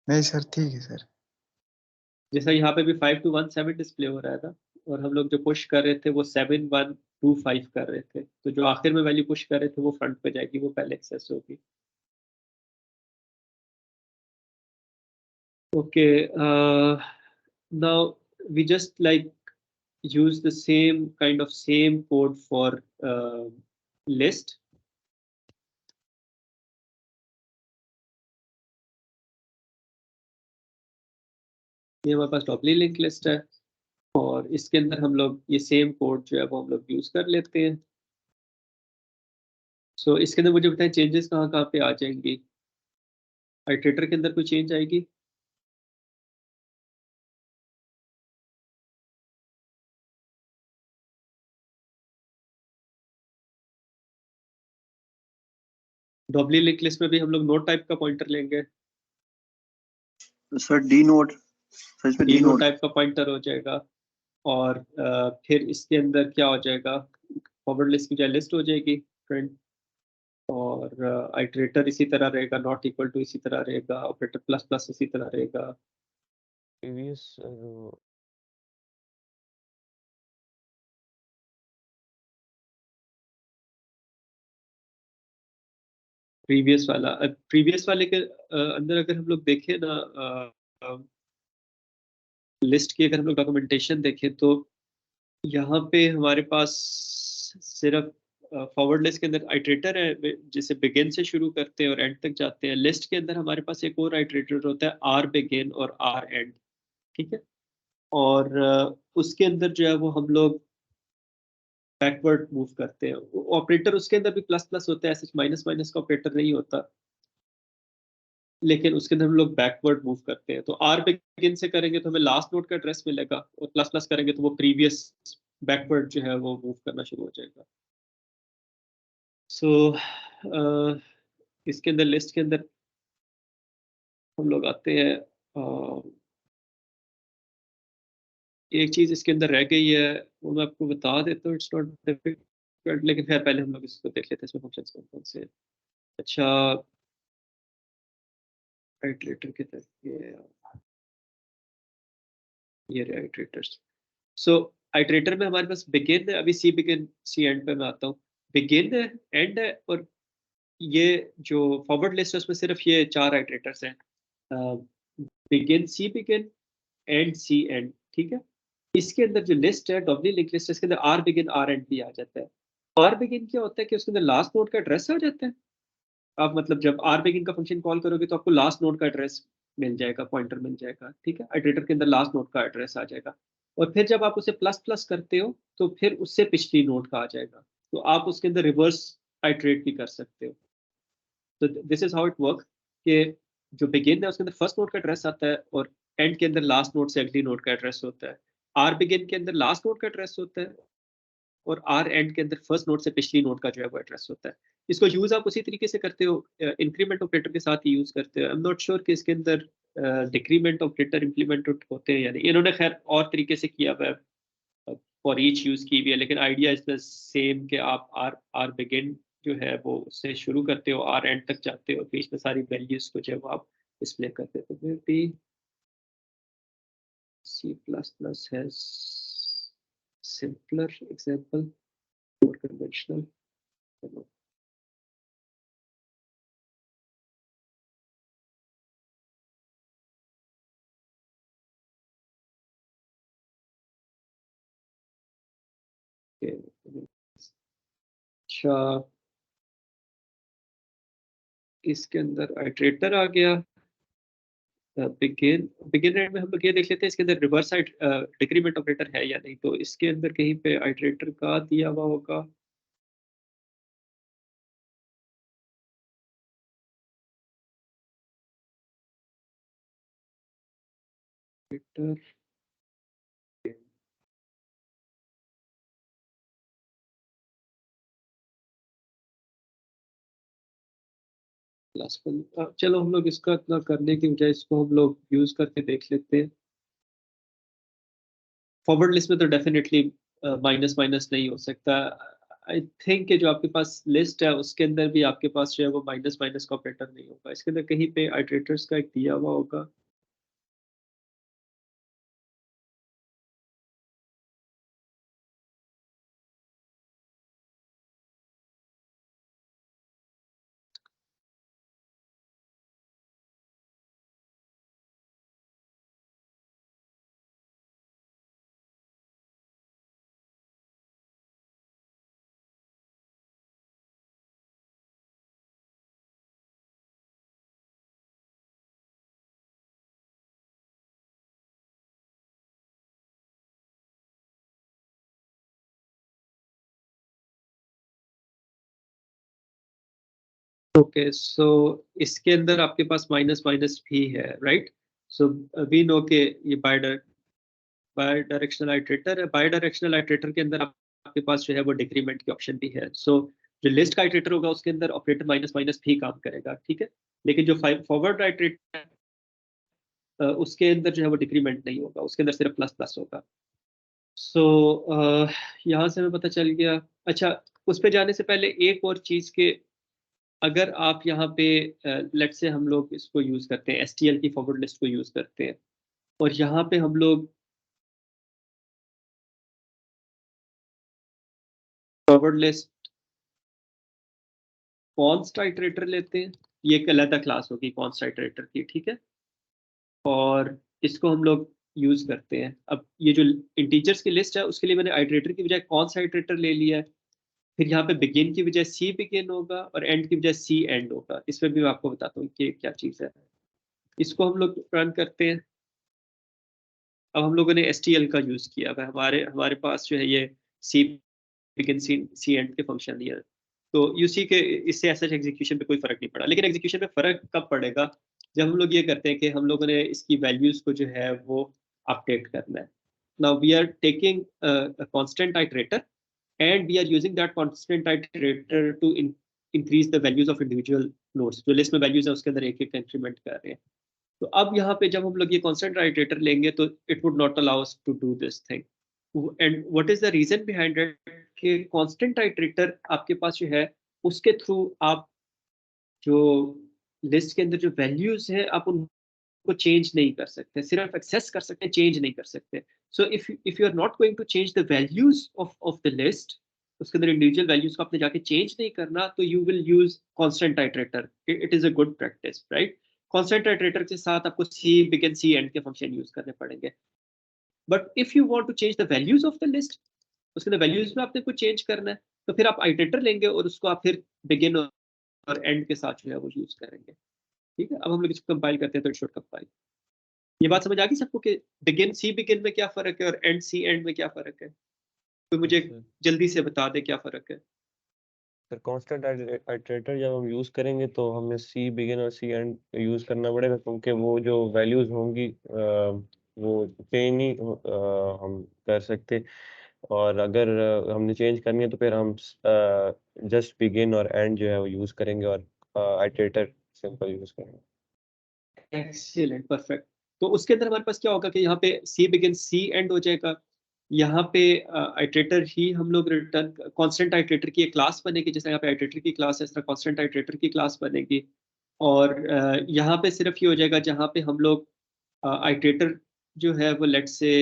नहीं सर, ठीक है सर। जैसा यहाँ पे भी 5 to 1 7 डिस्प्ले हो रहा था, और हम लोग जो पुश कर रहे थे वो 7125 कर रहे थे, तो जो आखिर में वैल्यू पुश कर रहे थे वो फ्रंट पे जाएगी, वो पहले एक्सेस होगी। Okay, now we just like use the same code for list. ये हमारे पास डॉपली लिंक लिस्ट है और इसके अंदर हम लोग ये सेम कोड जो है वो हम लोग यूज कर लेते हैं। सो इसके अंदर मुझे बताएं चेंजेस कहाँ कहाँ पे आ जाएंगी। आइटरेटर के अंदर कोई चेंज आएगी? डॉबली लिंक लिस्ट में भी हम लोग नोड टाइप का पॉइंटर लेंगे। सर डी नोड, सर इसमें D D naught node type का पॉइंटर हो जाएगा और फिर इसके अंदर क्या हो जाएगा, फॉरवर्ड लिस्ट की जाए लिस्ट हो जाएगी फ्रेंड, और आइटरेटर इसी तरह रहेगा, नॉट इक्वल टू इसी तरह रहेगा, ऑपरेटर प्लस प्लस इसी तरह रहेगा। प्रीवियस प्रीवियस वाले के अंदर अगर हम लोग देखें ना, लिस्ट की अगर हम लोग डॉक्यूमेंटेशन देखें तो यहाँ पे हमारे पास सिर्फ फॉरवर्ड लिस्ट के अंदर आइटरेटर है जिसे बिगिन से शुरू करते हैं और एंड तक जाते हैं। लिस्ट के अंदर हमारे पास एक और आइटरेटर होता है, आर बिगिन और आर एंड, ठीक है। और उसके अंदर जो है वो हम लोग बैकवर्ड मूव करते हैं। ऑपरेटर उसके अंदर भी प्लस प्लस होता है, ऐसे माइनस माइनस का ऑपरेटर नहीं होता, लेकिन उसके अंदर हम लोग बैकवर्ड मूव करते हैं। तो आर बिगिन से करेंगे तो हमें लास्ट नोड का एड्रेस मिलेगा और प्लस प्लस करेंगे तो वो प्रीवियस बैकवर्ड जो है वो मूव करना शुरू हो जाएगा। सो इसके अंदर लिस्ट के अंदर हम लोग आते हैं। एक चीज इसके अंदर रह गई है वो मैं आपको बता देता हूँ, इट्स नॉट डिफिकल्ट, लेकिन खैर पहले हम लोग इसको देख लेते हैं इसमें फंक्शंस कौन कौन से हैं। अच्छा, आइटरेटर की तरफ ये रहे आइटरेटर्स। सो आइटरेटर में हमारे पास बिगिन है, अभी सी बिगिन सी एंड पे मैं आता हूँ। बिगिन है, एंड है, और ये जो फॉरवर्ड लिस्ट है उसमें सिर्फ ये 4 आइटरेटर्स हैं, begin, c begin, end c end, ठीक है। इसके अंदर जो लिस्ट है डब्ल्यू लिंक लिस्ट, इसके अंदर आर बिगिन आर एंड भी आ जाता है। आर बिगिन क्या होता है कि उसके अंदर लास्ट नोड का एड्रेस आ जाता है। आप मतलब जब आर बिगिन का फंक्शन कॉल करोगे तो आपको लास्ट नोड का एड्रेस मिल जाएगा, पॉइंटर मिल जाएगा, ठीक है। आइटरेटर के अंदर लास्ट नोड का एड्रेस आ जाएगा और फिर जब आप उसे प्लस प्लस करते हो तो फिर उससे पिछली नोड का आ जाएगा, तो आप उसके अंदर रिवर्स आइटरेट भी कर सकते हो। तो this is how it work कि जो बिगिन है उसके अंदर फर्स्ट नोड का एड्रेस आता है और एंड के अंदर लास्ट नोड से अगली नोड का एड्रेस होता है। आर बिगिन के अंदर लास्ट नोड का एड्रेस होता है और आर एंड के अंदर फर्स्ट नोड से पिछली नोड का जो है वो एड्रेस होता है। इसको यूज आप उसी तरीके से करते हो, इंक्रीमेंट ऑपरेटर के साथ ही यूज करते हो। आई एम नॉट श्योर कि इसके अंदर डिक्रीमेंट ऑपरेटर इंप्लीमेंट होते हैं या नहीं, इन्होंने खैर और तरीके से किया हुआ है, फॉर ईच यूज की हुई है, लेकिन आइडिया इज द सेम कि आप आर आर बिगिन जो है वो उससे शुरू करते हो, आर एंड तक जाते हो, बीच में सारी वैल्यूज को जो है वो आप डिस्प्ले करते हो। तो भी C++ has simpler example, more conventional. अच्छा, इसके अंदर आइटरेटर आ गया। बिगिन बिगिन एंड में हम लोग ये देख लेते हैं इसके अंदर रिवर्स डिक्रीमेंट ऑपरेटर है या नहीं, तो इसके अंदर कहीं पे आइटरेटर का दिया हुआ होगा। चलो हम लोग इसका इतना करने की बजाय इसको हम लोग यूज करके देख लेते हैं। फॉरवर्ड लिस्ट में तो डेफिनेटली माइनस माइनस नहीं हो सकता। आई थिंक कि जो आपके पास लिस्ट है उसके अंदर भी आपके पास जो है वो माइनस माइनस का ऑपरेटर नहीं होगा, इसके अंदर कहीं पे आइटरेटर्स का एक दिया हुआ होगा। ओके, सो इसके अंदर आपके पास माइनस माइनस भी है, राइट? सो वी नो के ये बाय डायरेक्शनल आइट्रेटर है। बाय डायरेक्शनल आइट्रेटर के अंदर आपके पास जो है वो डिक्रीमेंट की ऑप्शन भी है। सो जो लिस्ट का आइट्रेटर होगा उसके अंदर ऑपरेटर माइनस माइनस भी काम करेगा, ठीक है? लेकिन जो फॉरवर्ड आइट्रेटर उसके अंदर जो है वो डिक्रीमेंट नहीं होगा, उसके अंदर सिर्फ प्लस प्लस होगा। सो यहाँ से हमें पता चल गया। अच्छा, उस पे जाने से पहले एक और चीज़ के, अगर आप यहाँ पे लेट से हम लोग इसको यूज़ करते हैं, STL की फॉरवर्ड लिस्ट को यूज़ करते हैं, और यहाँ पे हम लोग फॉरवर्ड लिस्ट कॉन्स्ट आइटरेटर लेते हैं, ये एक अलग क्लास होगी कॉन्स्ट आइटरेटर की, ठीक है? और इसको हम लोग यूज़ करते हैं। अब ये जो इंटीजर्स की लिस्ट है उसके लिए मैंने आइटरेटर की बजाय कॉन्स्ट आइटरेटर ले लिया है। फिर यहाँ पे बिगिन की बजाय सी बिगिन होगा और एंड की बजाय सी एंड होगा। इसमें भी मैं आपको बताता हूँ कि क्या चीज़ है। इसको हम लोग रन करते हैं। अब हम लोगों ने STL का यूज़ किया। अब हमारे हमारे पास जो है ये सी बिगिन सी एंड के फंक्शन नहीं है, तो यू सी के इससे ऐसा एग्जीक्यूशन पे कोई फर्क नहीं पड़ा। लेकिन एग्जीक्यूशन पे फर्क कब पड़ेगा? जब हम लोग ये करते हैं कि हम लोगों ने इसकी वैल्यूज को जो है वो अपडेट करना है। Now we are taking a constant iterator and we are using that constant iterator to increase the values of individual nodes। जो लिस्ट में वैल्यूज है उसके अंदर एक एक इंक्रीमेंट कर रहे हैं। तो अब यहाँ पे जब हम लोग ये constant iterator लेंगे तो it would not allow us to do this thing। and what is the reason behind it कि constant iterator आपके पास जो है उसके थ्रू आप जो लिस्ट के अंदर जो वैल्यूज है आप उनको चेंज नहीं कर सकते, सिर्फ एक्सेस कर सकते हैं, चेंज नहीं कर सकते। So if you are not going to change the values of the list, उसके अंदर इंडिविजुअल वैल्यूज को आपने जाके चेंज नहीं करना, तो you will use constant iterator. It is a good practice, right? Constant iterator के साथ आपको सी बिगिन सी एंड के फंक्शन यूज करने पड़ेंगे। But if you want to change the values of the list, उसके अंदर वैल्यूज में आपने कुछ चेंज करना है, तो फिर आप आइटरेटर लेंगे और उसको आप फिर बिगिन और एंड के साथ जो है वो यूज करेंगे, ठीक है? अब हम लोग इसको कंपाइल करते हैं तो इट शुड कंपाइल। ये बात समझ आ गई सबको कि बिगिन सी बिगिन में क्या फर्क है और एंड सी एंड में क्या फर्क है? तो मुझे जल्दी से बता दे क्या फर्क है। सर कांस्टेंट आइटरेटर जब हम यूज़ करेंगे तो हमें सी बिगिन और सी एंड यूज़ करना पड़ेगा, क्योंकि वो जो वैल्यूज़ होंगी वो चेंज नहीं हम कर सकते। और अगर हमने चेंज करनी है तो फिर हम जस्ट बिगिन और एंड जो है वो यूज़ करेंगे और आइटरेटर सिंपल यूज़ करेंगे। Excellent, perfect. तो उसके अंदर हमारे पास क्या होगा कि यहाँ पे सी बिगिन सी एंड हो जाएगा। यहाँ पे आइटरेटर ही हम लोग रिटर्न, कांस्टेंट आइटरेटर की एक क्लास बनेगी, जैसे यहाँ पे आइटरेटर की क्लास है, इस तरह कांस्टेंट आइटरेटर की क्लास बनेगी। और यहाँ पे सिर्फ ये हो जाएगा जहाँ पे हम लोग आइटरेटर जो है वो लेट से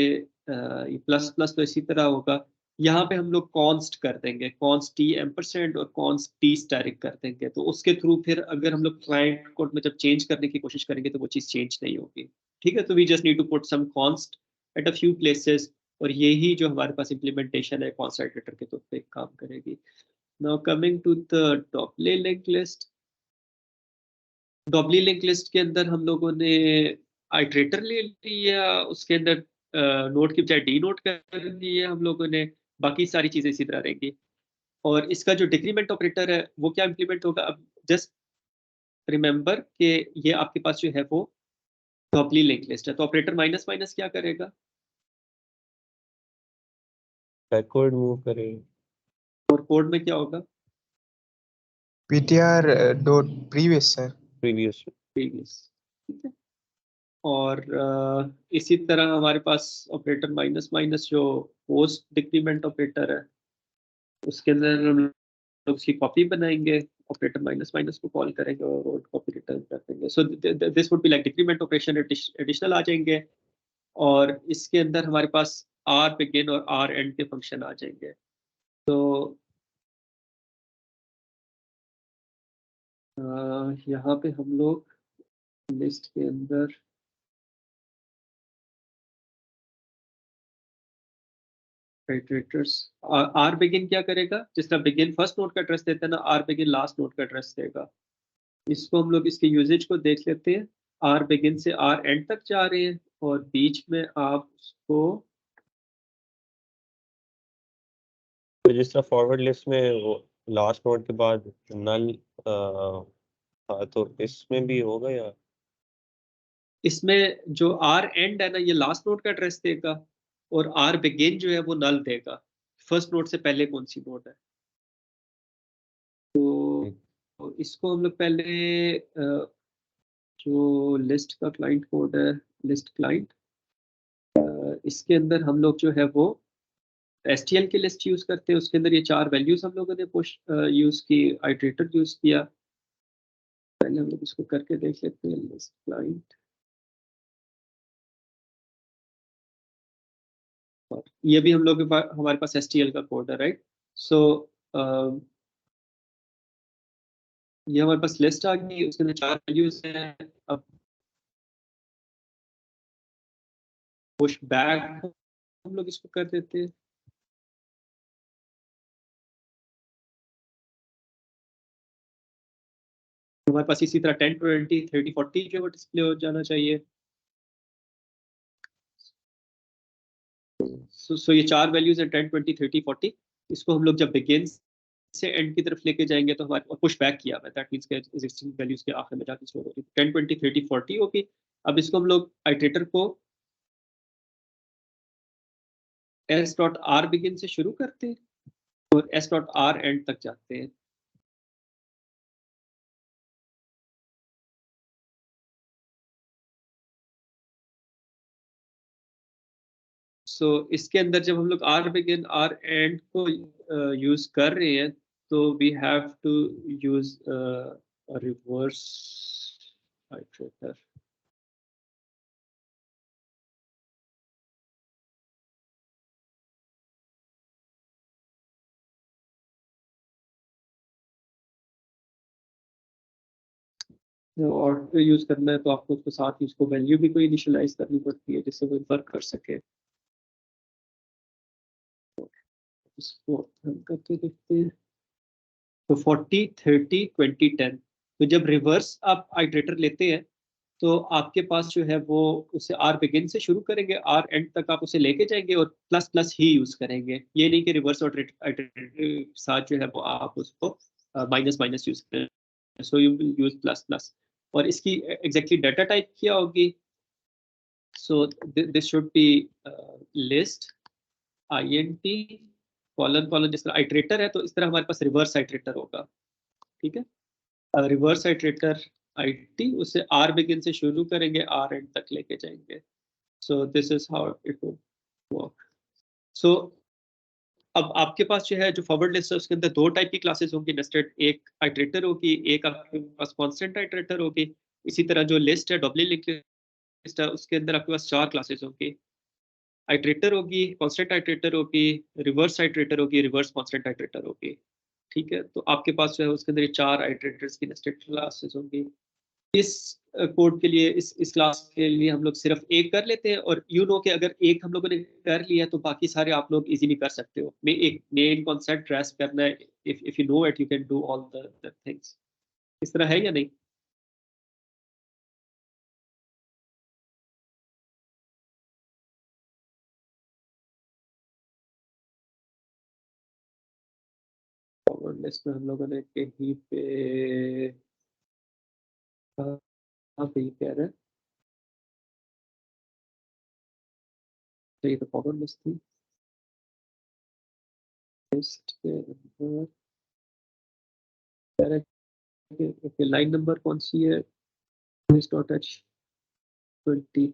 प्लस प्लस तो इसी तरह होगा। यहाँ पे हम लोग कॉन्स्ट कर देंगे, कॉन्स्ट टी एम्परसेंड और कॉन्स्ट टी स्टैरिक कर देंगे। तो उसके थ्रू फिर अगर हम लोग क्लाइंट कोड में जब चेंज करने की कोशिश करेंगे तो वो चीज़ चेंज नहीं होगी, ठीक है? तो we just need to put some const at a few places, और यही जो हमारे पास इम्प्लीमेंटेशन है कॉन्स्ट आइटरेटर के तौर पे काम करेगी। Now coming to the doubly link list. Doubly link list के अंदर हम लोगों ने आइटरेटर ले लिया, उसके अंदर नोट की बजाय डी नोट कर दिया हम लोगों ने। बाकी सारी चीजें इसी तरह रहेंगी। और इसका जो डिक्रीमेंट ऑपरेटर है वो क्या इंप्लीमेंट होगा? अब जस्ट रिमेंबर कि ये आपके पास जो है वो डॉपली लिंक लिस्ट है, तो ऑपरेटर माइनस माइनस क्या करेगा? बैकवर्ड मूव करेंगे। और कोड में क्या होगा? ptr dot previous sir. Previous. Previous, ठीक है। और इसी तरह हमारे पास ऑपरेटर माइनस माइनस जो पोस्ट डिक्रीमेंट ऑपरेटर है उसके अंदर हम लोग उसकी कॉपी बनाएंगे, ऑपरेटर माइनस माइनस को कॉल करेंगे और कॉपी रिटर्न कर देंगे। So this would be like decrement operation additional आ जाएंगे। और इसके अंदर हमारे पास आर बिगिन और आर एंड के फंक्शन आ जाएंगे। तो यहाँ पे हम लोग लिस्ट के अंदर आइटरेटर्स, आर बिगिन क्या करेगा? जिस तरह बिगिन फर्स्ट नोड का एड्रेस देता है ना, आर बिगिन लास्ट नोड का एड्रेस देगा। इसको हम लोग इसके यूजेज को देख लेते हैं। आर बिगिन से आर एंड तक जा रहे हैं और बीच में आप उसको तो जिस तरह फॉरवर्ड लिस्ट में वो लास्ट नोड के बाद नल था, तो इसमें भी होगा या? इसमें जो आर एंड है ना, ये लास्ट नोड का एड्रेस देगा, और आर बिगिन जो है वो नल देगा। फर्स्ट नोड से पहले कौन सी नोड है, तो इसको हम लोग पहले जो लिस्ट का क्लाइंट कोड है, लिस्ट क्लाइंट, इसके अंदर हम लोग जो है वो STL की लिस्ट यूज करते हैं। उसके अंदर ये 4 वैल्यूज हम लोगों ने पुश यूज की, आइटरेटर यूज किया। पहले हम लोग इसको करके देख लेते हैं, लिस्ट क्लाइंट। ये भी हम लोग हमारे पास STL का कोड है, राइट। सो ये हमारे पास लिस्ट आ गई, उसके अंदर 4 वैल्यूज हैं। अब पुश बैक हम लोग इसको कर देते हैं। हमारे पास इसी तरह 10, 20, 30, 40 जो है वो डिस्प्ले हो जाना चाहिए। सो ये 4 वैल्यूज है, 10, 20, 30, 40। इसको हम लोग जब बिगिन से एंड की तरफ लेके जाएंगे तो हमारे पुश बैक किया हुआ है, दैट मींस के एग्जिस्टिंग वैल्यूज के आखिर में जाके स्टोर होगी। 10, 20, 30, 40 होगी। अब इसको हम लोग आइटरेटर को s.r बिगिन से शुरू करते हैं और s.r एंड तक जाते हैं। सो इसके अंदर जब हम लोग r बिगिन r एंड को यूज कर रहे हैं, तो we have to use reverse iterator. और यूज करना है तो आपको उसके साथ ही उसको वैल्यू भी कोई इनिशियलाइज करनी पड़ती है जिससे वो वर्क कर सके। इसको हम करके देखते हैं। तो 40, 30, 20, 10। तो जब रिवर्स आप आइटरेटर लेते हैं तो आपके पास जो है वो उसे आर बिगिन से शुरू करेंगे, आर एंड तक आप उसे लेके जाएंगे और प्लस प्लस ही यूज करेंगे। ये नहीं कि रिवर्स आइटरेटर के साथ जो है वो आप उसको माइनस माइनस यूज करें। So you will use plus plus. और इसकी एग्जैक्टली डाटा टाइप क्या होगी, so this should be list int colon colon. जिस तरह आइटरेटर है तो इस तरह हमारे पास रिवर्स आइटरेटर होगा, ठीक है। रिवर्स आइटरेटर IT उसे r बिगिन से शुरू करेंगे, r एंड तक लेके जाएंगे। So this is how it will work. So अब आपके पास जो है जो फॉरवर्ड लिस्ट है उसके अंदर 2 टाइप की क्लासेस होंगी नेस्टेड। एक आइटरेटर होगी, एक आपके पास कांस्टेंट आइटरेटर होगी। इसी तरह जो लिस्ट है, डबली लिंक लिस्ट है, उसके अंदर आपके पास 4 क्लासेस होंगी। आइटरेटर होगी, कांस्टेंट आइटरेटर होगी, रिवर्स आइटरेटर होगी, रिवर्स कांस्टेंट आइटरेटर होगी, ठीक है। तो आपके पास जो है उसके अंदर 4 आइटरेटर्स की नेस्टेड क्लासेस होंगी। इस कोड के लिए, इस क्लास के लिए हम लोग सिर्फ एक कर लेते हैं, और यू नो कि अगर एक हम लोगों ने कर लिया तो बाकी सारे आप लोग इजीली कर सकते हो। मैं एक मेन कॉन्सेप्ट ग्रैस्प करना है, if you know it you can do all the things. इस तरह है या नहीं? फॉरवर्ड लिस्ट में हम लोगों ने कहीं पे हाँ पे ही कह रहे हैं, तो ये तो फॉरवर्ड लिस्ट थी। लिस्ट के अंदर ओके, लाइन नंबर कौन सी है? Dot H 20।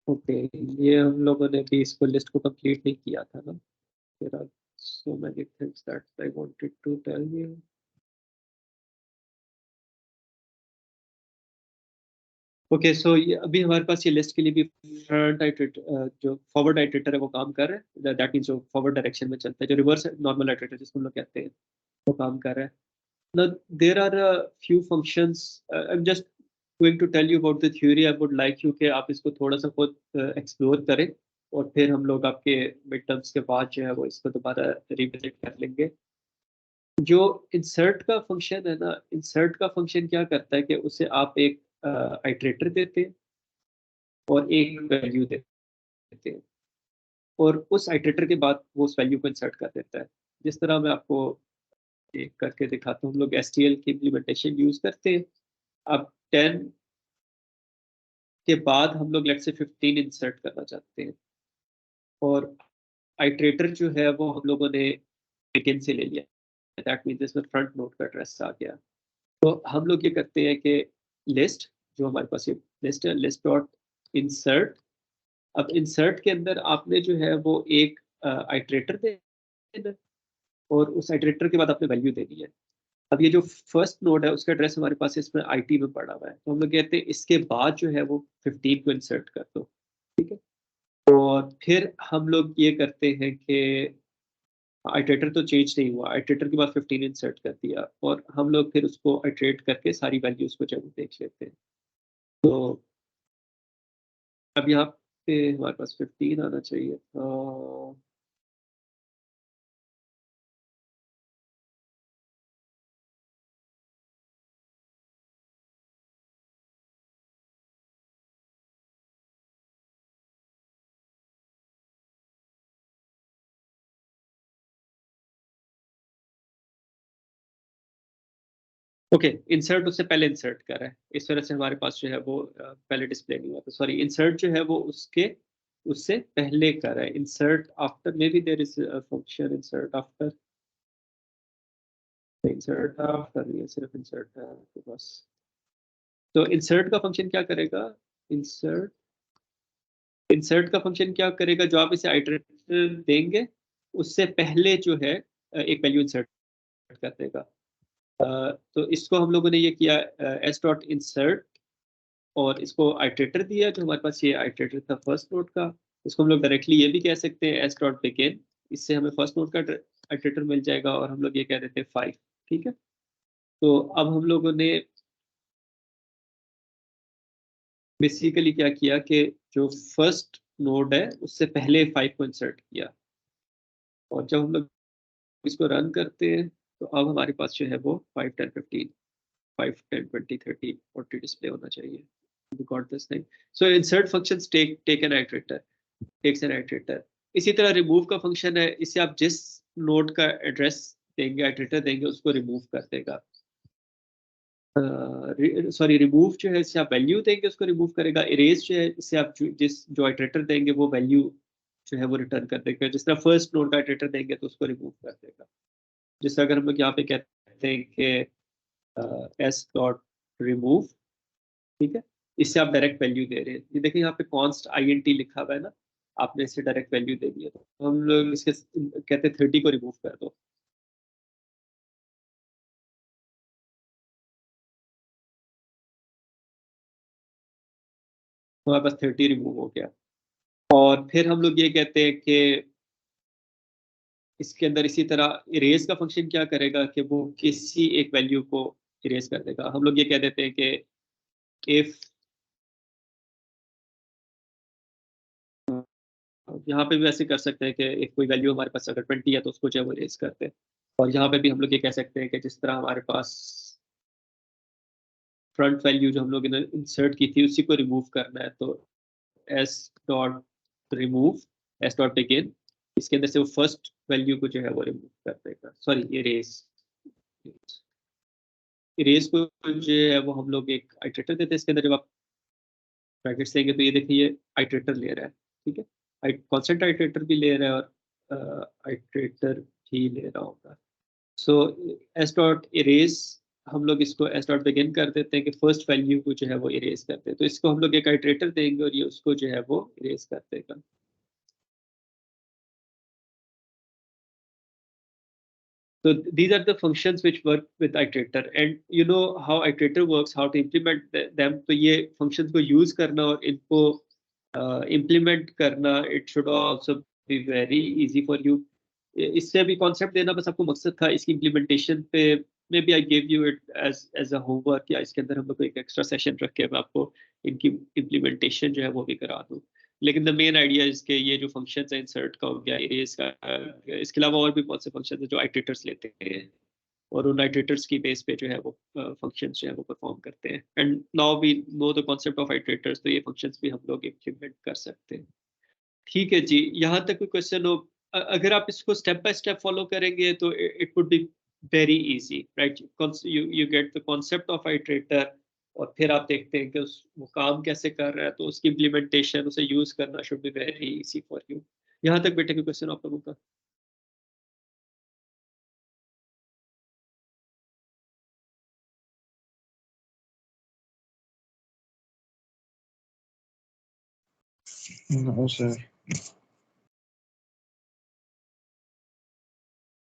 ओके, ये हम लोगों ने भी इसको लिस्ट को कंप्लीट नहीं किया था ना। There are so many things that I wanted to tell you. Okay, so ये अभी हमारे पास ये लिस्ट के लिए भी फ्रंट आइटरेटर जो फॉरवर्ड आइटरेटर है वो काम कर रहा है। दैट मींस जो फॉरवर्ड डायरेक्शन में चलता है, जो रिवर्स नॉर्मल आइटरेटर जिसको हम लोग कहते हैं वो काम कर रहा है। Now there are a few functions. I'm just going to tell you about the theory. I would like you कि आप इसको थोड़ा सा खुद एक्सप्लोर करें, और फिर हम लोग आपके मिड टर्म्स के बाद जो है वो इसको दोबारा रिविजिट कर लेंगे। जो इंसर्ट का फंक्शन है ना, इंसर्ट का फंक्शन क्या करता है कि उसे आप एक आइटरेटर देते हैं और एक वैल्यू देते हैं, और उस आइटरेटर के बाद वो उस वैल्यू को इंसर्ट कर देता है। जिस तरह मैं आपको एक करके दिखाता हूँ, हम लोग STL की इम्प्लीमेंटेशन यूज करते हैं। अब 10 के बाद हम लोग लेट्स से 15 इंसर्ट करना चाहते हैं, और आइटरेटर जो है वो हम लोगों ने बिगिन से ले लिया, दैट मींस इसमें फ्रंट नोड का एड्रेस आ गया। तो हम लोग ये करते हैं कि लिस्ट, जो हमारे पास ये लिस्ट है, लिस्ट डॉट इंसर्ट। अब इंसर्ट के अंदर आपने जो है वो एक आइटरेटर देना, और उस आइटरेटर के बाद आपने वैल्यू देनी है। अब ये जो फर्स्ट नोड है उसका एड्रेस हमारे पास इसमें IT में पड़ा हुआ है, तो हम लोग कहते हैं इसके बाद जो है वो 15 को इंसर्ट कर दो, ठीक है। और फिर हम लोग ये करते हैं कि आइटरेटर तो चेंज नहीं हुआ, आइटरेटर के बाद 15 इंसर्ट कर दिया, और हम लोग फिर उसको आइटरेट करके सारी वैल्यूज को जब देख लेते हैं। तो अब यहाँ पे हमारे पास 15 आना चाहिए था। ओके, इंसर्ट उससे पहले इंसर्ट कर रहा है, इस वजह से हमारे पास जो है वो पहले डिस्प्ले नहीं हुआ था। सॉरी, इंसर्ट जो है वो उससे पहले कर रहा है। Insert after, maybe there is a function insert after, insert after ये सिर्फ इंसर्ट है आपके पास। तो इंसर्ट का फंक्शन क्या करेगा, इंसर्ट का फंक्शन क्या करेगा, जो आप इसे आइटरेटर देंगे उससे पहले जो है एक वैल्यू इंसर्ट कर देगा। तो इसको हम लोगों ने ये किया s डॉट इंसर्ट, और इसको आइटरेटर दिया, जो हमारे पास ये आइटरेटर था फर्स्ट नोड का। इसको हम लोग डायरेक्टली ये भी कह सकते हैं s डॉट बिगिन, इससे हमें फर्स्ट नोड का आइटरेटर मिल जाएगा, और हम लोग ये कह देते हैं 5, ठीक है। तो अब हम लोगों ने बेसिकली क्या किया कि जो फर्स्ट नोड है उससे पहले 5 को इंसर्ट किया, और जब हम लोग इसको रन करते हैं तो अब हमारे पास जो है वो 5, 10, 15, 5, 10, 20, 30, 40 डिस्प्ले होना चाहिए। We got this thing. So insert functions take an iterator, takes an iterator. इसी तरह रिमूव का फंक्शन है, इससे आप जिस नोड का एड्रेस देंगे, आइटरेटर देंगे, उसको रिमूव कर देगा। सॉरी, रिमूव जो है इससे आप वैल्यू देंगे उसको रिमूव करेगा। इरेज जो है इससे आप जो आइटरेटर देंगे वो वैल्यू जो है वो रिटर्न कर देगा। जिस तरह फर्स्ट नोड का आइटरेटर देंगे तो उसको रिमूव कर देगा। जिस तरह अगर हम लोग यहाँ पे कहते हैं कि s डॉट रिमूव, ठीक है, इससे आप डायरेक्ट वैल्यू दे रहे हैं। ये देखिए यहाँ पे कॉन्स्ट INT लिखा हुआ है ना, आपने इससे डायरेक्ट वैल्यू दे दी है। तो हम लोग इसके कहते हैं 30 को रिमूव कर दो, हमारे पास 30 रिमूव हो गया। और फिर हम लोग ये कहते हैं कि इसके अंदर इसी तरह इरेज का फंक्शन क्या करेगा कि वो किसी एक वैल्यू को इरेज कर देगा। हम लोग ये कह देते हैं कि इफ, यहाँ पे भी ऐसे कर सकते हैं कि एक कोई वैल्यू हमारे पास अगर 20 है तो उसको जो है वो इरेज करते हैं। और यहाँ पे भी हम लोग ये कह सकते हैं कि जिस तरह हमारे पास फ्रंट वैल्यू जो हम लोग ने इंसर्ट की थी उसी को रिमूव करना है, तो s dot remove, s dot begin, इसके अंदर से वो फर्स्ट वैल्यू को जो है वो रिमूव कर देगा। सॉरी, इरेज को जो है वो हम लोग एक आइटरेटर देते हैं। इसके अंदर जब आप ब्रैकेट्स देंगे तो ये देखिए ये आइटरेटर ले रहा है, ठीक है, कॉन्स्टेंट आइटरेटर भी ले रहा है और आइटरेटर भी ले रहा होगा। सो s डॉट इरेज, हम लोग इसको s डॉट बिगिन कर देते हैं कि फर्स्ट वैल्यू को जो है वो इरेज करते हैं। तो इसको हम लोग एक आइटरेटर देंगे और ये उसको जो है वो इरेज कर देगा। So these are the functions which work with iterator, and you know how iterator works, how to implement them. तो ये functions को use करना और इनको implement करना, it should also be very easy for you. इससे अभी concept देना बस आपको मकसद था। इसकी implementation पे maybe I gave you it as a homework, या इसके अंदर हम लोग को एक extra session रख के मैं आपको इनकी implementation जो है वो भी करा दूँ। लेकिन द मेन आइडिया इसके ये जो फंक्शंस है, इंसर्ट का हो गया, इरेज का, इसके अलावा और भी बहुत से फंक्शंस हैं जो आइटरेटर्स लेते हैं, और उन आइट्रेटर्स की बेस पे जो है वो फंक्शंस जो है वो परफॉर्म करते हैं। And now we know the concept of iterators, तो ये फंक्शंस भी हम लोग इम्प्लीमेंट कर सकते हैं। ठीक है जी, यहाँ तक कोई क्वेश्चन हो? अगर आप इसको स्टेप बाय स्टेप फॉलो करेंगे तो it would be very easy, right? You get the concept of iterator और फिर आप देखते हैं कि वो काम कैसे कर रहा है, तो उसकी इम्प्लीमेंटेशन, उसे यूज करना should be very easy for you. यहाँ तक बेटे कोई क्वेश्चन आप लोगों का? No, sir.